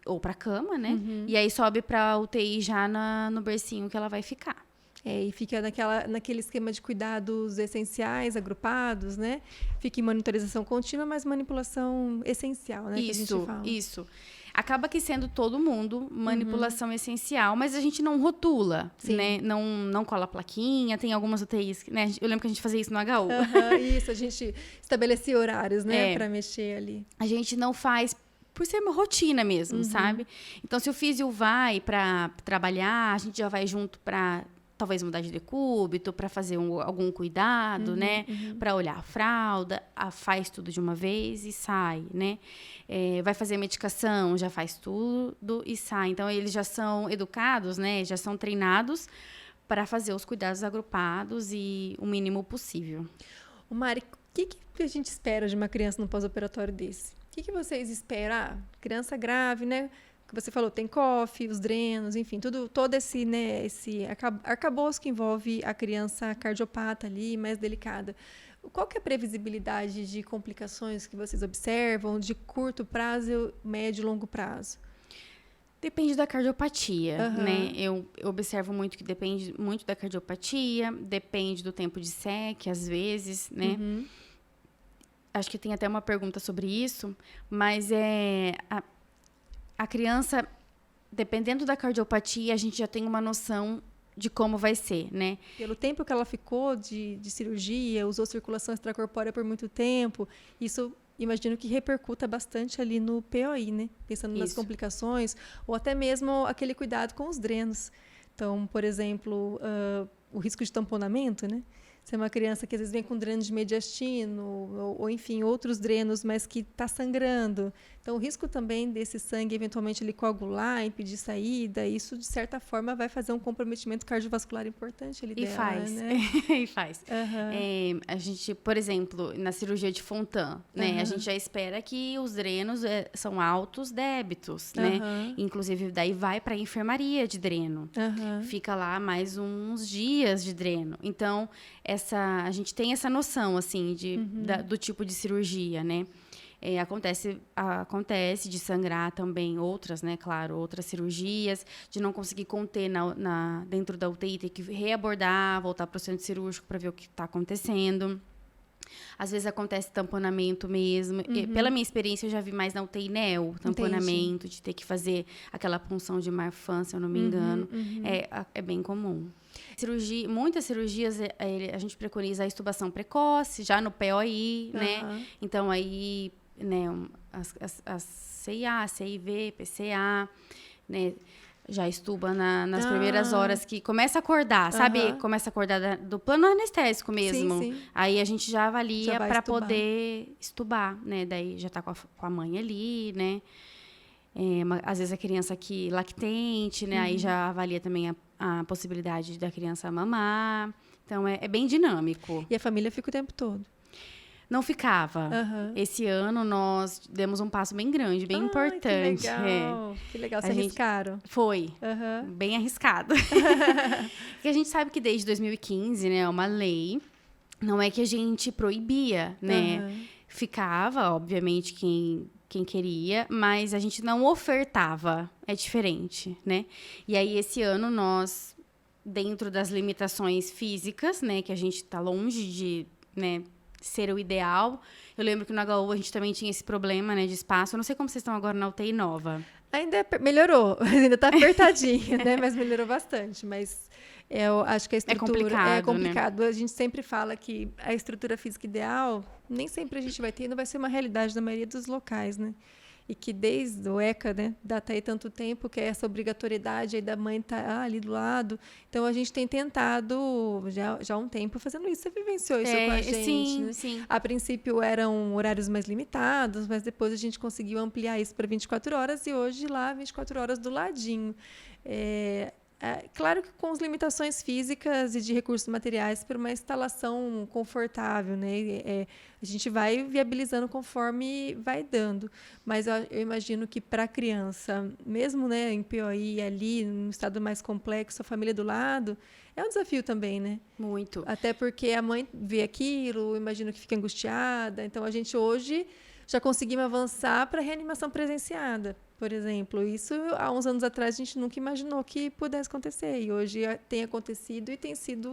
Ou para cama, né? E aí sobe para UTI já no bercinho que ela vai ficar. E fica naquele esquema de cuidados essenciais, agrupados, né? Fica em monitorização contínua, mas manipulação essencial, né? Isso. Acaba que sendo todo mundo manipulação essencial, mas a gente não rotula, né? Não cola plaquinha, tem algumas UTIs, né? Eu lembro que a gente fazia isso no HU. Isso, a gente estabelecia horários, né? Para mexer ali. A gente não faz... Por ser uma rotina mesmo, sabe? Então, se o físio vai para trabalhar, a gente já vai junto para talvez mudar de decúbito, para fazer algum cuidado, né? Para olhar a fralda, faz tudo de uma vez e sai, né? Vai fazer medicação, já faz tudo e sai. Então, eles já são educados, né? Já são treinados para fazer os cuidados agrupados e o mínimo possível. Mari, o que a gente espera de uma criança no pós-operatório desse? O que vocês esperam? Criança grave, né? Que você falou, tem COF, os drenos, enfim, todo esse, né, esse arcabouço que envolve a criança cardiopata ali, mais delicada. Qual que é a previsibilidade de complicações que vocês observam de curto prazo, médio e longo prazo? Depende da cardiopatia, né? Eu observo muito que depende muito da cardiopatia, depende do tempo de SEC, às vezes, né? Acho que tem até uma pergunta sobre isso, mas a criança, dependendo da cardiopatia, a gente já tem uma noção de como vai ser, né? Pelo tempo que ela ficou de cirurgia, usou circulação extracorpórea por muito tempo, isso imagino que repercuta bastante ali no POI, né? Pensando nas complicações, ou até mesmo aquele cuidado com os drenos. Então, por exemplo, o risco de tamponamento, né? Se é uma criança que às vezes vem com dreno de mediastino, ou enfim, outros drenos, mas que está sangrando. Então, o risco também desse sangue eventualmente ele coagular, impedir saída, isso, de certa forma, vai fazer um comprometimento cardiovascular importante ali dela. Né? E faz. A gente, por exemplo, na cirurgia de Fontan, né? A gente já espera que os drenos são altos débitos, né? Inclusive, daí vai para a enfermaria de dreno. Fica lá mais uns dias de dreno. Então, a gente tem essa noção, assim, do tipo de cirurgia, né? Acontece de sangrar também outras, né? Claro, outras cirurgias, de não conseguir conter dentro da UTI, ter que reabordar, voltar para o centro cirúrgico para ver o que está acontecendo. Às vezes acontece tamponamento mesmo. Pela minha experiência, eu já vi mais na UTI neo, tamponamento, de ter que fazer aquela punção de Marfan, se eu não me engano. É bem comum. Muitas cirurgias, a gente preconiza a extubação precoce, já no POI, né? Então, aí, né, as CIA, CIV, PCA, né? Já estuba nas primeiras horas que começa a acordar, sabe? Começa a acordar do plano anestésico mesmo. Sim. Aí a gente já avalia para estubar. poder estubar, né? Daí já tá com a mãe ali, né? Às vezes a criança aqui lactente, né? Aí já avalia também a possibilidade da criança mamar. Então, é bem dinâmico. E a família fica o tempo todo? Não ficava. Esse ano, nós demos um passo bem grande, bem importante. Que legal. Que legal. Se arriscaram. Foi. Bem arriscado. Porque a gente sabe que desde 2015, né, é uma lei. Não é que a gente proibia, né? Ficava, obviamente, quem queria, mas a gente não ofertava. É diferente, né? E aí, esse ano, nós, dentro das limitações físicas, né? Que a gente tá longe de, né, ser o ideal. Eu lembro que no HU a gente também tinha esse problema, né, de espaço. Eu não sei como vocês estão agora na UTI nova. Ainda melhorou. Ainda tá apertadinho, né? Mas melhorou bastante. Mas eu acho que a estrutura... É complicado. Né? A gente sempre fala que a estrutura física ideal, nem sempre a gente vai ter, não vai ser uma realidade na maioria dos locais, né? E que desde o ECA, né, data aí tanto tempo, que é essa obrigatoriedade aí da mãe estar ali do lado. Então, a gente tem tentado já há um tempo fazendo isso. Você vivenciou isso com a gente, sim, né? Sim. A princípio, eram horários mais limitados, mas depois a gente conseguiu ampliar isso para 24 horas e hoje lá, 24 horas do ladinho. Claro que com as limitações físicas e de recursos materiais para uma instalação confortável, né? A gente vai viabilizando conforme vai dando. Mas eu imagino que para a criança, mesmo, né, em POI, ali, num estado mais complexo, a família do lado, é um desafio também, né? Muito. Até porque a mãe vê aquilo, imagino que fica angustiada. Então, a gente hoje já conseguimos avançar para a reanimação presenciada, por exemplo. Isso, há uns anos atrás, a gente nunca imaginou que pudesse acontecer. E hoje tem acontecido e tem sido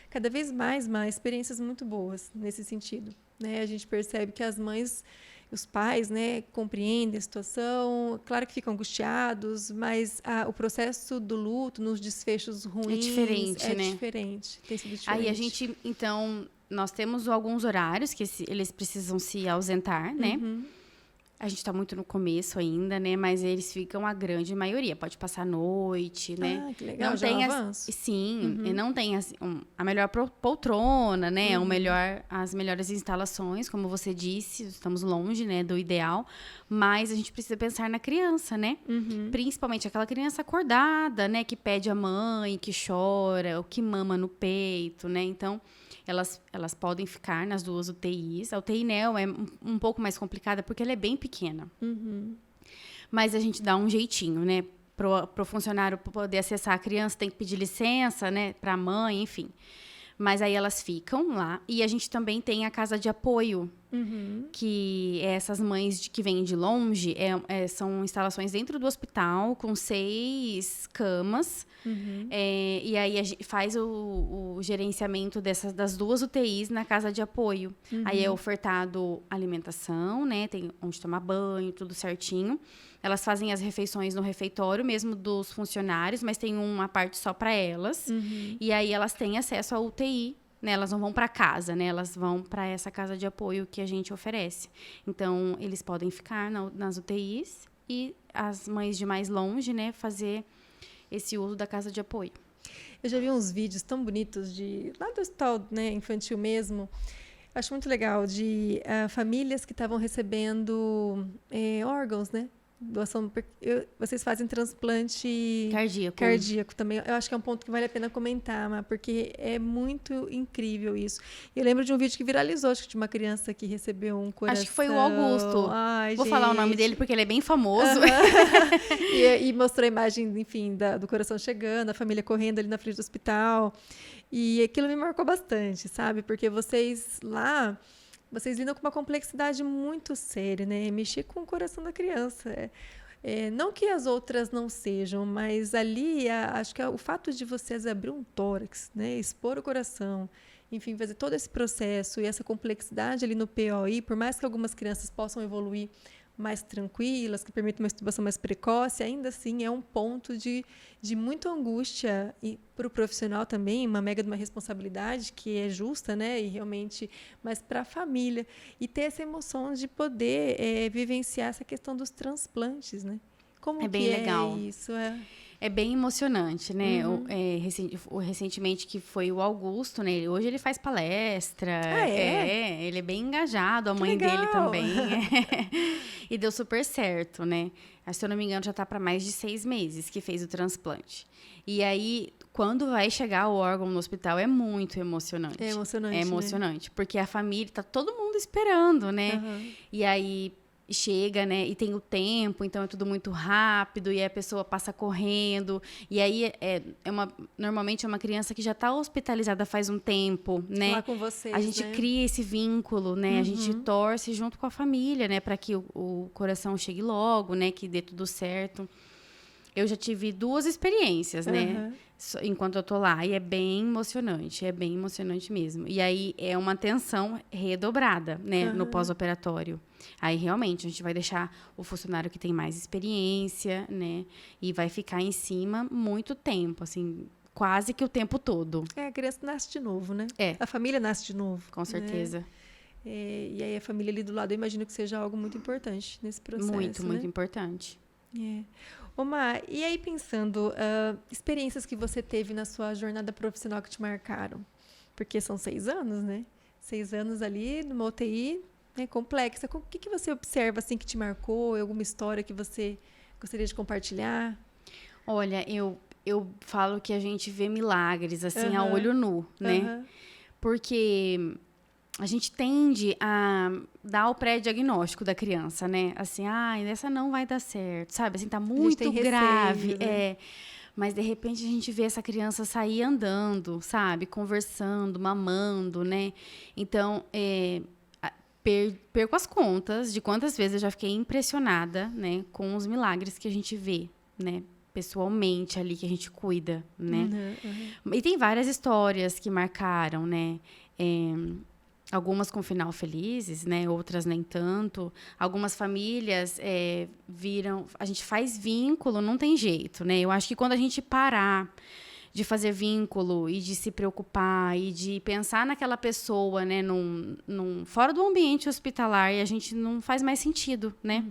cada vez mais experiências muito boas nesse sentido, né? A gente percebe que as mães, os pais, né, compreendem a situação. Claro que ficam angustiados, mas o processo do luto, nos desfechos ruins... É diferente, né? Diferente. Tem sido diferente. Aí a gente, então... Nós temos alguns horários que eles precisam se ausentar, né? A gente está muito no começo ainda, né? Mas eles ficam a grande maioria. Pode passar a noite, né? Ah, que legal, não já tem avanço. Sim, e não tem a melhor poltrona, né? As melhores instalações, como você disse. Estamos longe, né, do ideal. Mas a gente precisa pensar na criança, né? Principalmente aquela criança acordada, né? Que pede a mãe, que chora, ou que mama no peito, né? Então... Elas podem ficar nas duas UTIs. A UTI NEO é um pouco mais complicada porque ela é bem pequena. Mas a gente dá um jeitinho, né? Para o funcionário poder acessar a criança, tem que pedir licença, né? Para a mãe, enfim. Mas aí elas ficam lá. E a gente também tem a casa de apoio, que essas mães que vêm de longe, são instalações dentro do hospital, com 6 camas. E aí a gente faz o gerenciamento das duas UTIs na casa de apoio. Aí é ofertado alimentação, né? Tem onde tomar banho, tudo certinho. Elas fazem as refeições no refeitório mesmo dos funcionários, mas tem uma parte só para elas. E aí elas têm acesso à UTI, né? Elas não vão para casa, né? Elas vão para essa casa de apoio que a gente oferece. Então, eles podem ficar nas UTIs e as mães de mais longe, né, fazer esse uso da casa de apoio. Eu já vi uns vídeos tão bonitos lá do hospital, né, infantil mesmo. Acho muito legal de famílias que estavam recebendo órgãos, né? Doação, vocês fazem transplante cardíaco também. Eu acho que é um ponto que vale a pena comentar, porque é muito incrível isso. Eu lembro de um vídeo que viralizou, acho que de uma criança que recebeu um coração. Acho que foi o Augusto. Ai, Vou falar o nome dele porque ele é bem famoso. E mostrou a imagem, enfim, do coração chegando, a família correndo ali na frente do hospital. E aquilo me marcou bastante, sabe? Porque vocês lidam com uma complexidade muito séria, né? Mexer com o coração da criança. Não que as outras não sejam, mas ali acho que o fato de vocês abrir um tórax, né? Expor o coração, enfim, fazer todo esse processo e essa complexidade ali no POI, por mais que algumas crianças possam evoluir mais tranquilas, que permitam uma intubação mais precoce, ainda assim é um ponto de muita angústia para o profissional também, uma mega de uma responsabilidade que é justa, né, e realmente, mas para a família, e ter essa emoção de poder vivenciar essa questão dos transplantes, né? Como é bem legal. Isso? É bem emocionante, né? Recentemente que foi o Augusto, né? Hoje ele faz palestra. Ah, é? Ele é bem engajado, a Que mãe dele legal. também. E deu super certo, né? Se eu não me engano, já tá para mais de 6 meses que fez o transplante. E aí, quando vai chegar o órgão no hospital, é muito emocionante. É emocionante, É emocionante, porque a família, tá todo mundo esperando, né? E aí chega, né, e tem o tempo, então é tudo muito rápido, e aí a pessoa passa correndo, e aí normalmente é uma criança que já está hospitalizada faz um tempo, né? Lá com vocês, a gente né? cria esse vínculo, né? A gente torce junto com a família, né, para que o coração chegue logo, né, que dê tudo certo. Eu já tive 2 experiências, né? Enquanto eu tô lá. E é bem emocionante mesmo. E aí é uma tensão redobrada, né? No pós-operatório. Aí realmente a gente vai deixar o funcionário que tem mais experiência, né? E vai ficar em cima muito tempo, assim, quase que o tempo todo. A criança nasce de novo, né? É. A família nasce de novo. Com certeza. Né? E aí a família ali do lado, eu imagino que seja algo muito importante nesse processo. Muito importante. Omar, e aí pensando, experiências que você teve na sua jornada profissional que te marcaram? Porque são 6 anos, né? 6 anos ali numa UTI, né, complexa. O que você observa assim que te marcou? Alguma história que você gostaria de compartilhar? Olha, eu falo que a gente vê milagres, assim, a olho nu, né? Porque a gente tende a dar o pré-diagnóstico da criança, né? Assim, essa não vai dar certo, sabe? Assim, tá muito grave. Receio, né? Mas, de repente, a gente vê essa criança sair andando, sabe? Conversando, mamando, né? Então, perco as contas de quantas vezes eu já fiquei impressionada, né? Com os milagres que a gente vê, né? Pessoalmente ali, que a gente cuida, né? E tem várias histórias que marcaram, né? Algumas com final felizes, né? Outras nem tanto. Algumas famílias viram... A gente faz vínculo, não tem jeito, né? Eu acho que quando a gente parar de fazer vínculo e de se preocupar e de pensar naquela pessoa, né? Fora do ambiente hospitalar, e a gente não faz mais sentido, né?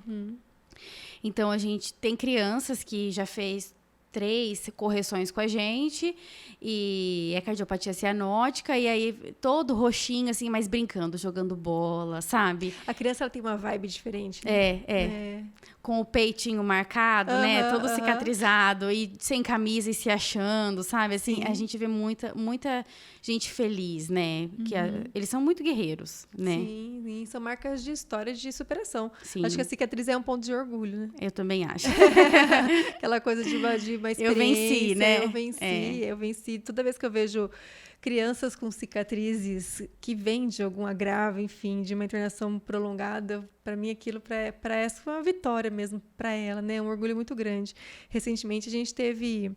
Então, a gente tem crianças que já fez 3 correções com a gente, e é cardiopatia cianótica, e aí todo roxinho, assim, mas brincando, jogando bola, sabe? A criança ela tem uma vibe diferente, né? Com o peitinho marcado, né? Todo cicatrizado, e sem camisa e se achando, sabe? Assim, a gente vê muita gente feliz, né? Eles são muito guerreiros, né? Sim, são marcas de história de superação. Sim. Acho que a cicatriz é um ponto de orgulho, né? Eu também acho. Aquela coisa de uma experiência. Eu venci, né? Eu venci. Toda vez que eu vejo crianças com cicatrizes que vêm de algum agravo, enfim, de uma internação prolongada, para mim aquilo para essa foi uma vitória mesmo para ela, né? Um orgulho muito grande. Recentemente a gente teve,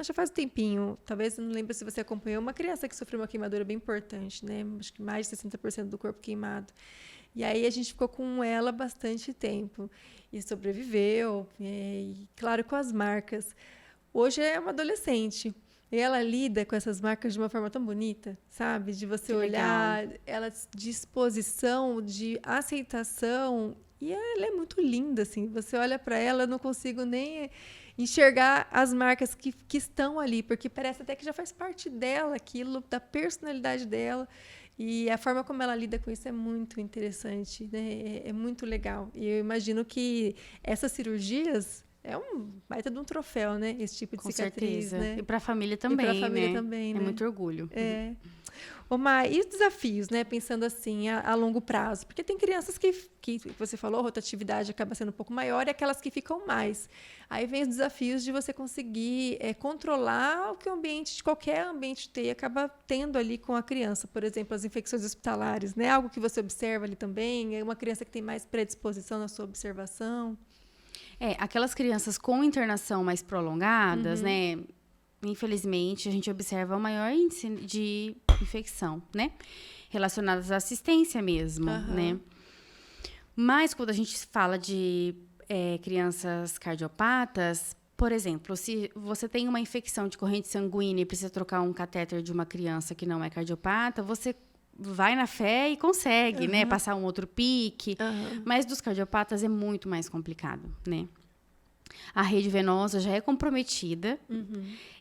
já faz um tempinho, talvez, não lembro se você acompanhou, uma criança que sofreu uma queimadura bem importante, né? Acho que mais de 60% do corpo queimado. E aí a gente ficou com ela bastante tempo e sobreviveu, e claro, com as marcas. Hoje é uma adolescente. E ela lida com essas marcas de uma forma tão bonita, sabe? De você olhar, ela de exposição, de aceitação. E ela é muito linda, assim. Você olha para ela, eu não consigo nem enxergar as marcas que estão ali, porque parece até que já faz parte dela, aquilo, da personalidade dela. E a forma como ela lida com isso é muito interessante, né? É muito legal. E eu imagino que essas cirurgias... É um baita de um troféu, né? Esse tipo de cicatriz, certeza. Né? E para a família também, E para a família também, né? É muito orgulho. Omar, e os desafios, né? Pensando assim, a longo prazo? Porque tem crianças que você falou, a rotatividade acaba sendo um pouco maior e aquelas que ficam mais. Aí vem os desafios de você conseguir controlar o que o ambiente, de qualquer ambiente de TI, acaba tendo ali com a criança. Por exemplo, as infecções hospitalares, né? Algo que você observa ali também? É uma criança que tem mais predisposição na sua observação? Aquelas crianças com internação mais prolongadas, né? Infelizmente, a gente observa o maior índice de infecção, né? Relacionadas à assistência mesmo, né? Mas quando a gente fala de crianças cardiopatas, por exemplo, se você tem uma infecção de corrente sanguínea e precisa trocar um catéter de uma criança que não é cardiopata, você vai na fé e consegue, né? Passar um outro pique. Mas dos cardiopatas é muito mais complicado, né? a rede venosa já é comprometida.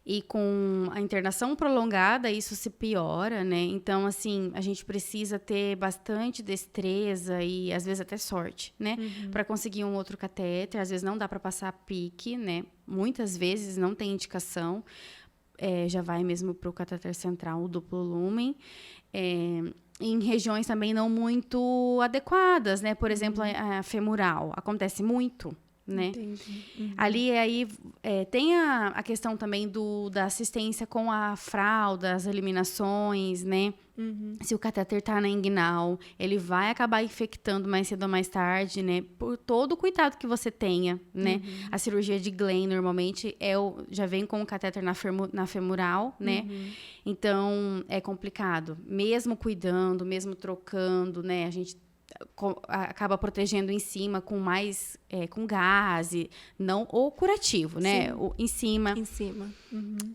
E com a internação prolongada, isso se piora, né? Então, assim, a gente precisa ter bastante destreza e, às vezes, até sorte, né? Para conseguir um outro catéter. Às vezes, não dá para passar pique, né? Muitas vezes, não tem indicação. Já vai mesmo para o catéter central, o duplo lumen. Em regiões também não muito adequadas, né? Por exemplo, a femoral. Acontece muito. Né? Ali tem a questão também da assistência com a fralda, as eliminações, né? Se o catéter está na inguinal, ele vai acabar infectando mais cedo ou mais tarde, né? Por todo o cuidado que você tenha, né? A cirurgia de Glenn, normalmente, já vem com o catéter na femoral, né? Então, é complicado. Mesmo cuidando, mesmo trocando, né? A gente acaba protegendo em cima com mais com gás, ou curativo, né? Em cima.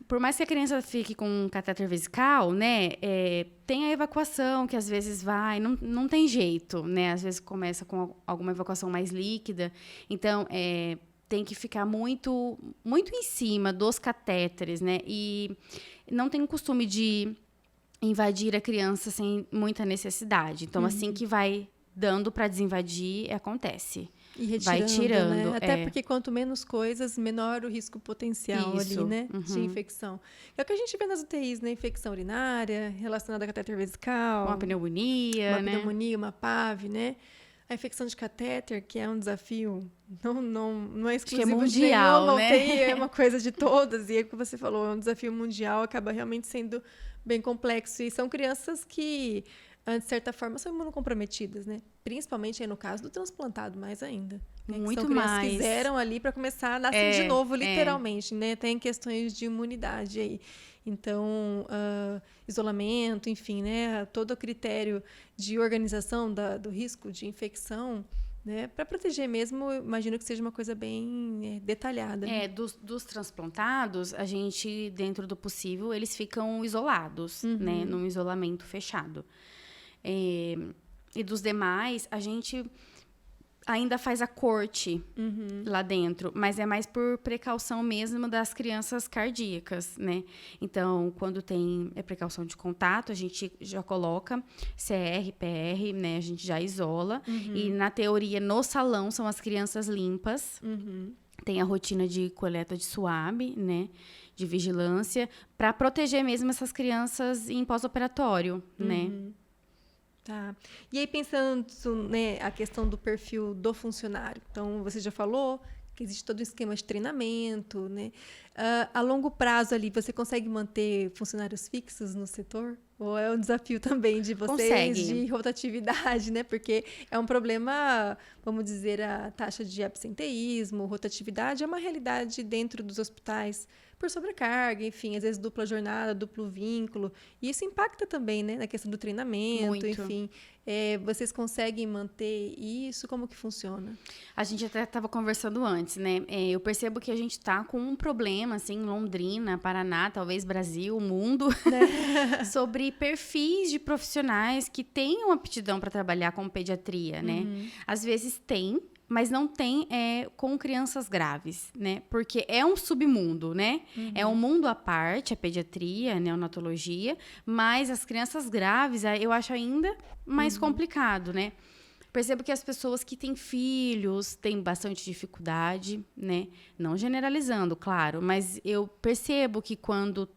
Por mais que a criança fique com um catéter vesical, né? Tem a evacuação que às vezes vai, não tem jeito, né? Às vezes começa com alguma evacuação mais líquida. Então, tem que ficar muito, muito em cima dos catéteres, né? E não tem o costume de invadir a criança sem muita necessidade. Então, assim que vai dando para desinvadir, acontece. E retirando, vai tirando. Né? Até porque quanto menos coisas, menor o risco potencial ali, né? De infecção. É o que a gente vê nas UTIs, né? Infecção urinária, relacionada a catéter vesical. Uma pneumonia, né? Uma pneumonia, uma PAV, né? A infecção de catéter, que é um desafio, não é exclusivo mundial, de nenhuma né? UTI, é uma coisa de todas. E é o que você falou, é um desafio mundial, acaba realmente sendo bem complexo. E são crianças que, de certa forma, são imunocomprometidas, né? Principalmente aí no caso do transplantado, mais ainda. Né? Muito são crianças mais. Que fizeram ali para começar a nascer de novo, literalmente, né? Tem questões de imunidade aí. Então, isolamento, enfim, né? Todo o critério de organização do risco de infecção, né? Para proteger mesmo, eu imagino que seja uma coisa bem detalhada. Dos transplantados, a gente, dentro do possível, eles ficam isolados, né? Num isolamento fechado. E dos demais, a gente ainda faz a corte lá dentro, mas é mais por precaução mesmo das crianças cardíacas, né? Então, quando tem precaução de contato, a gente já coloca CR, PR, né? A gente já isola. E, na teoria, no salão, são as crianças limpas. Tem a rotina de coleta de SUAB, né? De vigilância, para proteger mesmo essas crianças em pós-operatório, né? Tá. E aí, pensando, né, a questão do perfil do funcionário. Então, você já falou que existe todo um esquema de treinamento, né? A longo prazo ali, você consegue manter funcionários fixos no setor? Ou é um desafio também de vocês, Consegue. de rotatividade, né? Porque é um problema, vamos dizer, a taxa de absenteísmo, rotatividade é uma realidade dentro dos hospitais por sobrecarga, enfim, às vezes dupla jornada, duplo vínculo. E isso impacta também, né, na questão do treinamento, Muito. enfim. Vocês conseguem manter isso? Como que funciona? A gente até estava conversando antes, né? Eu percebo que a gente está com um problema, assim, em Londrina, Paraná, talvez Brasil, mundo, sobre perfis de profissionais que tenham aptidão para trabalhar com pediatria, né? Às vezes tem, mas não tem com crianças graves, né? Porque é um submundo, né? É um mundo à parte, a pediatria, a neonatologia, mas as crianças graves, eu acho ainda mais complicado, né? Percebo que as pessoas que têm filhos têm bastante dificuldade, né? Não generalizando, claro, mas eu percebo que quando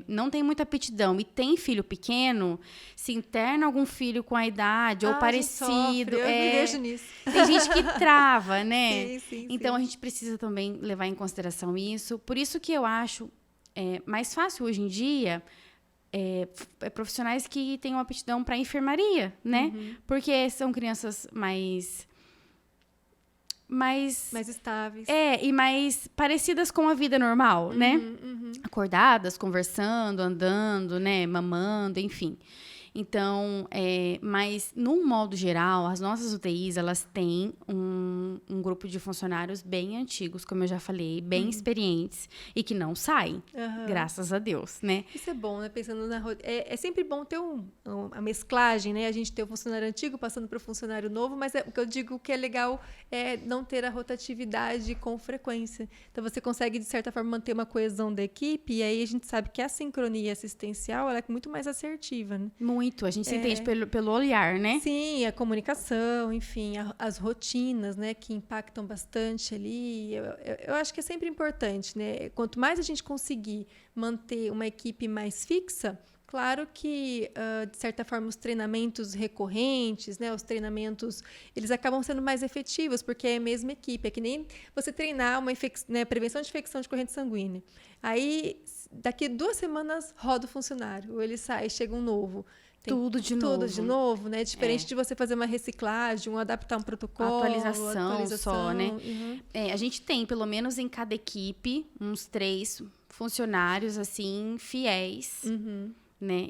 não tem muita aptidão e tem filho pequeno, se interna algum filho com a idade ou parecido. Eu me vejo nisso. Tem gente que trava, né? Sim, então, a gente precisa também levar em consideração isso. Por isso que eu acho mais fácil hoje em dia profissionais que tenham aptidão para enfermaria, né? Porque são crianças mais estáveis. E mais parecidas com a vida normal, né? Acordadas, conversando, andando, né? Mamando, enfim. Então, mas, num modo geral, as nossas UTIs, elas têm um grupo de funcionários bem antigos, como eu já falei, bem experientes, e que não saem, graças a Deus, né? Isso é bom, né? Pensando na... É sempre bom ter a mesclagem, né? A gente ter o funcionário antigo passando para o funcionário novo, mas o que eu digo que é legal é não ter a rotatividade com frequência. Então, você consegue, de certa forma, manter uma coesão da equipe, e aí a gente sabe que a sincronia assistencial ela é muito mais assertiva, né? Muito, a gente se entende pelo olhar, né? Sim, a comunicação, enfim, as rotinas, né, que impactam bastante ali. Eu acho que é sempre importante, né? Quanto mais a gente conseguir manter uma equipe mais fixa, claro que, de certa forma, os treinamentos recorrentes, né, os treinamentos, eles acabam sendo mais efetivos, porque é a mesma equipe. É que nem você treinar uma prevenção de infecção de corrente sanguínea. Aí, daqui 2 semanas, roda o funcionário, ou ele sai, chega um novo. Tem tudo de novo, né? Diferente de você fazer uma reciclagem, adaptar um protocolo. Atualização só, né? A gente tem, pelo menos em cada equipe, uns 3 funcionários, assim, fiéis, né?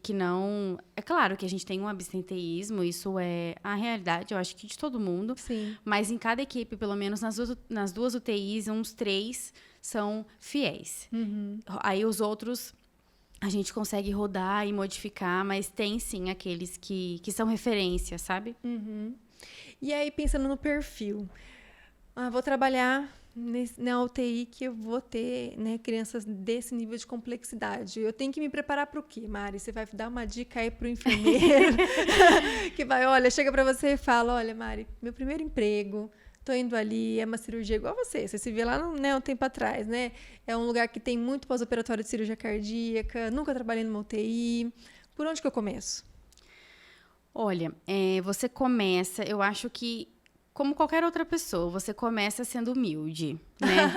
Que não... É claro que a gente tem um absenteísmo, isso é a realidade, eu acho que de todo mundo. Sim. Mas em cada equipe, pelo menos nas 2 UTIs, uns 3 são fiéis. Aí os outros... A gente consegue rodar e modificar, mas tem sim aqueles que são referência, sabe? E aí, pensando no perfil, vou trabalhar na UTI que eu vou ter, né, crianças desse nível de complexidade. Eu tenho que me preparar para o quê, Mari? Você vai dar uma dica aí para o enfermeiro que vai, olha, chega para você e fala, olha, Mari, meu primeiro emprego... Tô indo ali, é uma cirurgia igual você se vê lá um tempo atrás, né? É um lugar que tem muito pós-operatório de cirurgia cardíaca, nunca trabalhei numa UTI. Por onde que eu começo? Olha, você começa, eu acho que, como qualquer outra pessoa, você começa sendo humilde, né?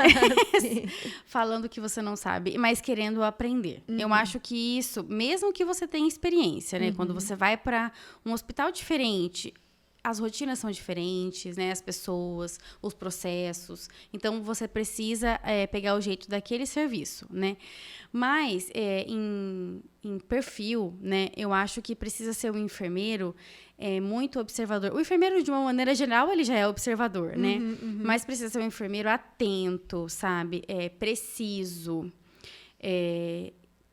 Falando que você não sabe, mas querendo aprender. Eu acho que isso, mesmo que você tenha experiência, né? Quando você vai para um hospital diferente... As rotinas são diferentes, né? As pessoas, os processos. Então, você precisa pegar o jeito daquele serviço, né? Mas, em perfil, né? Eu acho que precisa ser um enfermeiro muito observador. O enfermeiro, de uma maneira geral, ele já é observador, né? Mas precisa ser um enfermeiro atento, sabe? Preciso.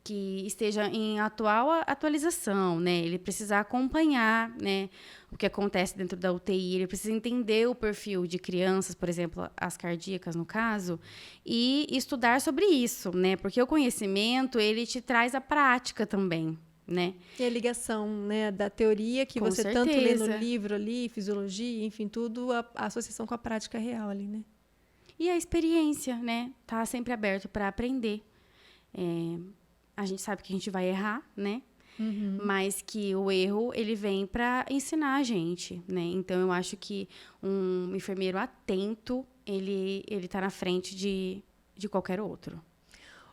Que esteja em atualização, né? Ele precisa acompanhar, né, o que acontece dentro da UTI, ele precisa entender o perfil de crianças, por exemplo, as cardíacas, no caso, e estudar sobre isso, né? Porque o conhecimento, ele te traz a prática também, né? E a ligação, né, da teoria que Com você certeza. tanto lê no livro ali, fisiologia, enfim, tudo, a associação com a prática real ali, né? E a experiência, né? Tá sempre aberto para aprender. A gente sabe que a gente vai errar, né? Mas que o erro, ele vem para ensinar a gente, né? Então, eu acho que um enfermeiro atento, ele tá na frente de qualquer outro.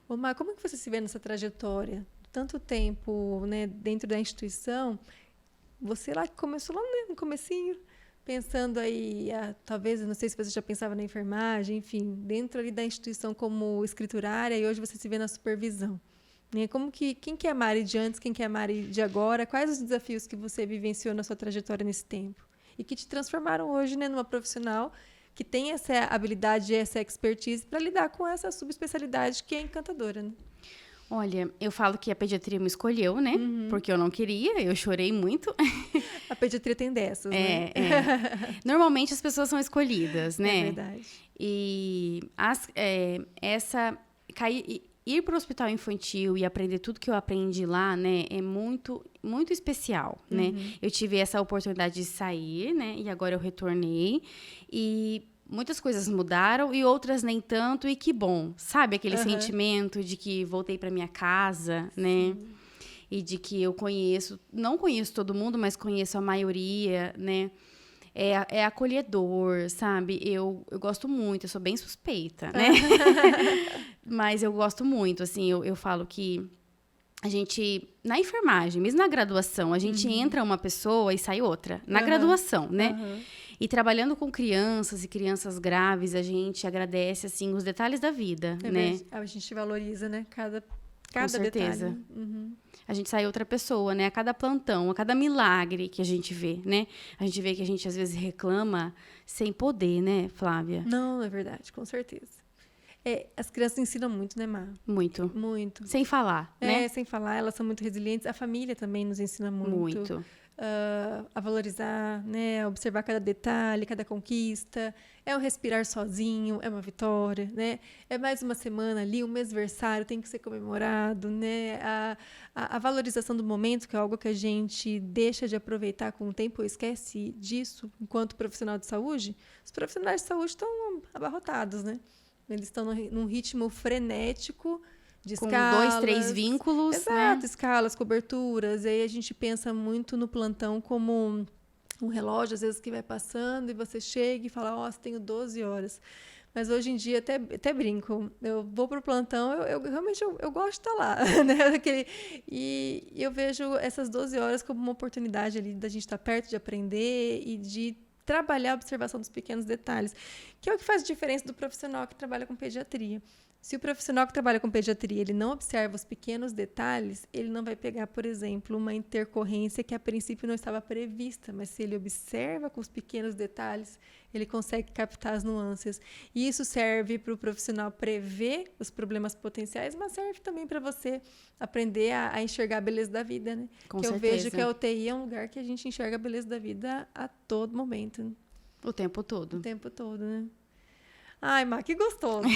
Ô, Mar, como que você se vê nessa trajetória? Tanto tempo, né, dentro da instituição, você lá que começou lá no comecinho, pensando aí, talvez, não sei se você já pensava na enfermagem, enfim, dentro ali da instituição como escriturária, e hoje você se vê na supervisão. Quem que é a Mari de antes, quem que é a Mari de agora? Quais os desafios que você vivenciou na sua trajetória nesse tempo? E que te transformaram hoje, né, numa profissional que tem essa habilidade e essa expertise para lidar com essa subespecialidade que é encantadora, né? Olha, eu falo que a pediatria me escolheu, né? Porque eu não queria, eu chorei muito. A pediatria tem dessas, né? Normalmente as pessoas são escolhidas, né? É verdade. E ir para o hospital infantil e aprender tudo que eu aprendi lá, né, é muito, muito especial, né? Eu tive essa oportunidade de sair, né, e agora eu retornei. E muitas coisas mudaram e outras nem tanto, e que bom. Sabe aquele sentimento de que voltei para minha casa, né? E de que eu não conheço todo mundo, mas conheço a maioria, né? É acolhedor, sabe? Eu gosto muito, eu sou bem suspeita, né? Mas eu gosto muito, assim, eu falo que a gente, na enfermagem, mesmo na graduação, a gente entra uma pessoa e sai outra. Na graduação, né? E trabalhando com crianças e crianças graves, a gente agradece, assim, os detalhes da vida, né? A gente valoriza, né? Cada Com certeza. detalhe. a gente sai outra pessoa, né? A cada plantão, a cada milagre que a gente vê, né? A gente vê que a gente, às vezes, reclama sem poder, né, Flávia? Não, é verdade, com certeza. As crianças ensinam muito, né, Mar? Muito. Muito. Sem falar, né? Sem falar, elas são muito resilientes. A família também nos ensina muito. Muito. A valorizar, né? A observar cada detalhe, cada conquista. É um respirar sozinho, é uma vitória, né? É mais uma semana ali, um mêsversário tem que ser comemorado, né? A valorização do momento, que é algo que a gente deixa de aproveitar com o tempo, esquece disso enquanto profissional de saúde. Os profissionais de saúde estão abarrotados, né? Eles estão num ritmo frenético de escalas. Com 2, 3 vínculos, Exato, né? escalas, coberturas. E aí a gente pensa muito no plantão como um relógio, às vezes, que vai passando e você chega e fala, nossa, tenho 12 horas. Mas hoje em dia, até brinco, eu vou para o plantão, eu realmente eu gosto de estar lá. Né? E eu vejo essas 12 horas como uma oportunidade ali da gente estar perto de aprender e de trabalhar a observação dos pequenos detalhes, que é o que faz diferença do profissional que trabalha com pediatria. Se o profissional que trabalha com pediatria ele não observa os pequenos detalhes, ele não vai pegar, por exemplo, uma intercorrência que a princípio não estava prevista, mas se ele observa com os pequenos detalhes, ele consegue captar as nuances. E isso serve para o profissional prever os problemas potenciais, mas serve também para você aprender a enxergar a beleza da vida, né? Com que certeza. eu vejo que a UTI é um lugar que a gente enxerga a beleza da vida a todo momento. Né? O tempo todo. O tempo todo, né? Ai, Má, que gostoso.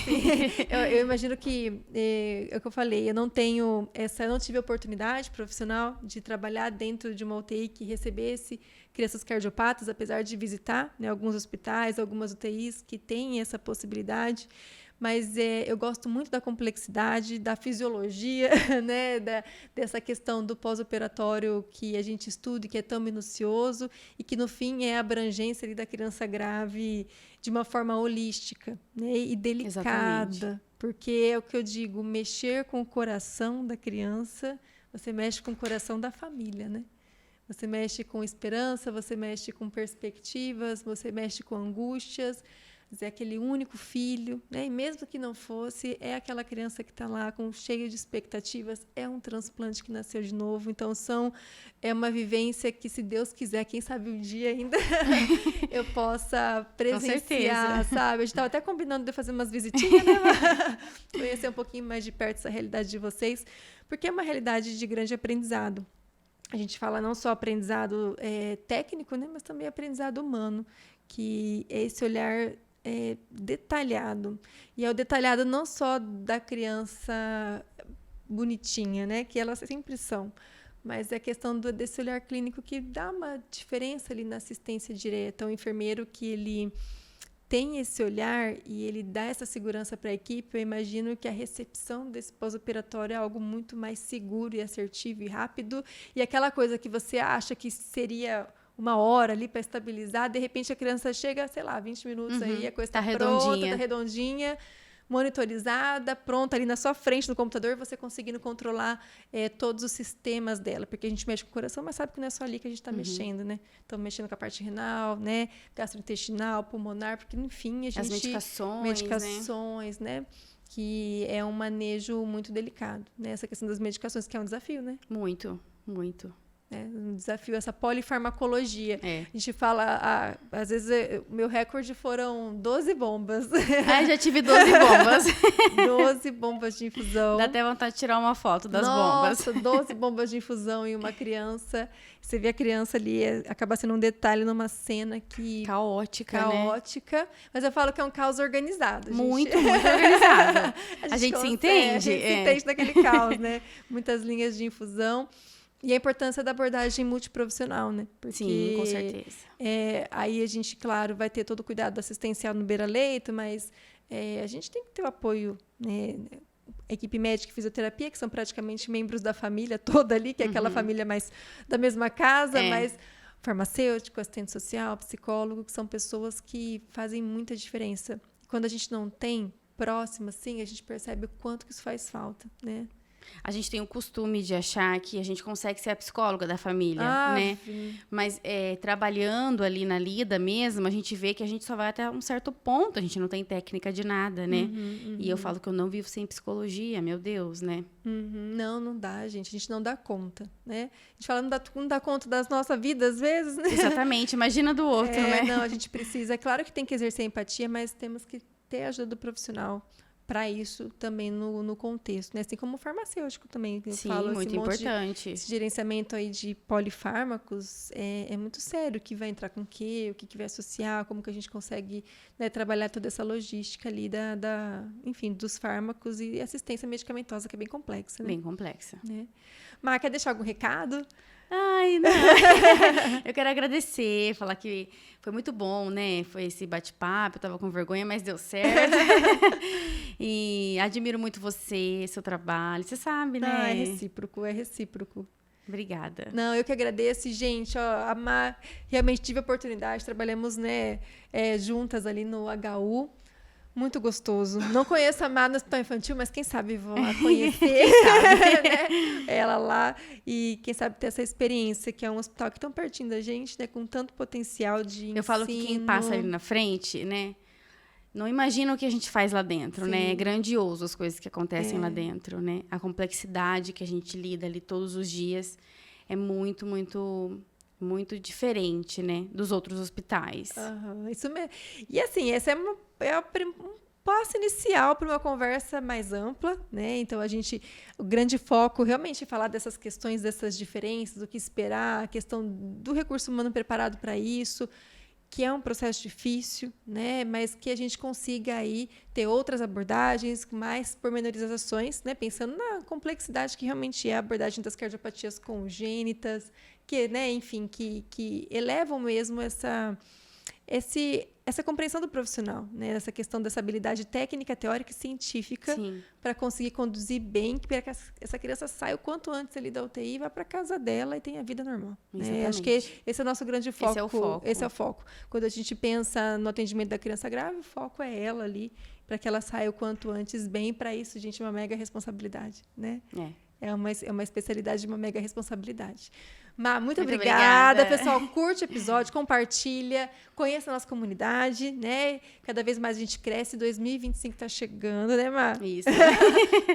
eu imagino que, é o que eu falei, eu não tive a oportunidade profissional de trabalhar dentro de uma UTI que recebesse crianças cardiopatas, apesar de visitar, né, alguns hospitais, algumas UTIs que têm essa possibilidade. Mas eu gosto muito da complexidade, da fisiologia, né, dessa questão do pós-operatório que a gente estuda e que é tão minucioso e que, no fim, é a abrangência ali da criança grave de uma forma holística, né, e delicada. Exatamente. Porque é o que eu digo, mexer com o coração da criança, você mexe com o coração da família, né? Você mexe com esperança, você mexe com perspectivas, você mexe com angústias. É aquele único filho, né? E mesmo que não fosse, é aquela criança que está lá cheia de expectativas, é um transplante que nasceu de novo. Então, é uma vivência que, se Deus quiser, quem sabe um dia ainda eu possa presenciar, sabe? A gente estava até combinando de fazer umas visitinhas, né? Conhecer um pouquinho mais de perto essa realidade de vocês, porque é uma realidade de grande aprendizado. A gente fala não só aprendizado técnico, né? Mas também aprendizado humano, que é esse olhar detalhado. E é o detalhado não só da criança bonitinha, né? Que elas sempre são. Mas é a questão desse olhar clínico que dá uma diferença ali na assistência direta. O enfermeiro que ele tem esse olhar e ele dá essa segurança para a equipe, eu imagino que a recepção desse pós-operatório é algo muito mais seguro e assertivo e rápido. E aquela coisa que você acha que seria uma hora ali para estabilizar, de repente a criança chega, sei lá, 20 minutos aí, a coisa está pronta, está redondinha, monitorizada, pronta ali na sua frente no computador, você conseguindo controlar todos os sistemas dela, porque a gente mexe com o coração, mas sabe que não é só ali que a gente está mexendo, né? Estamos mexendo com a parte renal, né? Gastrointestinal, pulmonar, porque, enfim, a gente... As medicações, né? Que é um manejo muito delicado, né? Essa questão das medicações, que é um desafio, né? Muito, muito. Um desafio, essa polifarmacologia. A gente fala, às vezes, o meu recorde foram 12 bombas. Já tive 12 bombas. 12 bombas de infusão. Dá até vontade de tirar uma foto das bombas. Nossa, 12 bombas de infusão em uma criança. Você vê a criança ali, acaba sendo um detalhe numa cena que... Caótica, né? Mas eu falo que é um caos organizado. Muito organizado. A gente se entende? A gente se entende naquele caos, né? Muitas linhas de infusão. E a importância da abordagem multiprofissional, né? Porque, sim, com certeza. Aí a gente, claro, vai ter todo o cuidado assistencial no beira-leito, mas a gente tem que ter o apoio, né? A equipe médica e fisioterapia, que são praticamente membros da família toda ali, que é aquela família mais da mesma casa, mas farmacêutico, assistente social, psicólogo, que são pessoas que fazem muita diferença. E quando a gente não tem próximo, assim, a gente percebe o quanto que isso faz falta, né? A gente tem o costume de achar que a gente consegue ser a psicóloga da família, né? Mas trabalhando ali na lida mesmo, a gente vê que a gente só vai até um certo ponto. A gente não tem técnica de nada, né? E eu falo que eu não vivo sem psicologia, meu Deus, né? Não dá, gente. A gente não dá conta, né? A gente fala, não dá conta das nossas vidas, às vezes, né? Exatamente. Imagina do outro, né? Não, a gente precisa. É claro que tem que exercer empatia, mas temos que ter a ajuda do profissional para isso também no contexto, né? Assim como o farmacêutico também. Eu Sim, falo, muito importante. Esse gerenciamento aí de polifármacos é muito sério. O que vai entrar com o quê? O que vai associar? Como que a gente consegue, né, trabalhar toda essa logística ali enfim, dos fármacos e assistência medicamentosa, que é bem complexa, né? Bem complexa. Né? Mas quer deixar algum recado? Ai, não. Eu quero agradecer, falar que foi muito bom, né? Foi esse bate-papo, eu tava com vergonha, mas deu certo. E admiro muito você, seu trabalho, você sabe, né? É recíproco, é recíproco. Obrigada. Não, eu que agradeço. Gente, ó, a Má, realmente tive a oportunidade, trabalhamos, né, juntas ali no HU. Muito gostoso. Não conheço a Má no hospital infantil, mas quem sabe vou lá conhecer né? Ela lá e quem sabe ter essa experiência, que é um hospital que tão pertinho da gente, né? Com tanto potencial de ensino. Eu falo que quem passa ali na frente, né? Não imagina o que a gente faz lá dentro, Sim. né? É grandioso as coisas que acontecem lá dentro, né? A complexidade que a gente lida ali todos os dias é muito, muito... muito diferente, né, dos outros hospitais. Isso mesmo. E assim, esse é um passo inicial para uma conversa mais ampla, né? Então o grande foco realmente é falar dessas questões, dessas diferenças, do que esperar, a questão do recurso humano preparado para isso, que é um processo difícil, né? Mas que a gente consiga aí ter outras abordagens, mais pormenorizações, né? Pensando na complexidade que realmente é a abordagem das cardiopatias congênitas, que, né, enfim, que elevam mesmo essa compreensão do profissional, né? Essa questão dessa habilidade técnica, teórica e científica para conseguir conduzir bem, para que essa criança saia o quanto antes ali da UTI e vá para casa dela e tenha vida normal. Né? Acho que esse é o nosso grande foco. Esse é o foco. Quando a gente pensa no atendimento da criança grave, o foco é ela ali, para que ela saia o quanto antes bem. Para isso, gente, é uma mega responsabilidade, né? É uma especialidade de uma mega responsabilidade. Má, muito obrigada. Pessoal, curte o episódio, compartilha, conheça a nossa comunidade, né? Cada vez mais a gente cresce, 2025 está chegando, né, Má? Isso.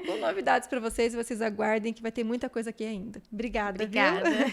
Com novidades para vocês, vocês aguardem que vai ter muita coisa aqui ainda. Obrigada. Obrigada.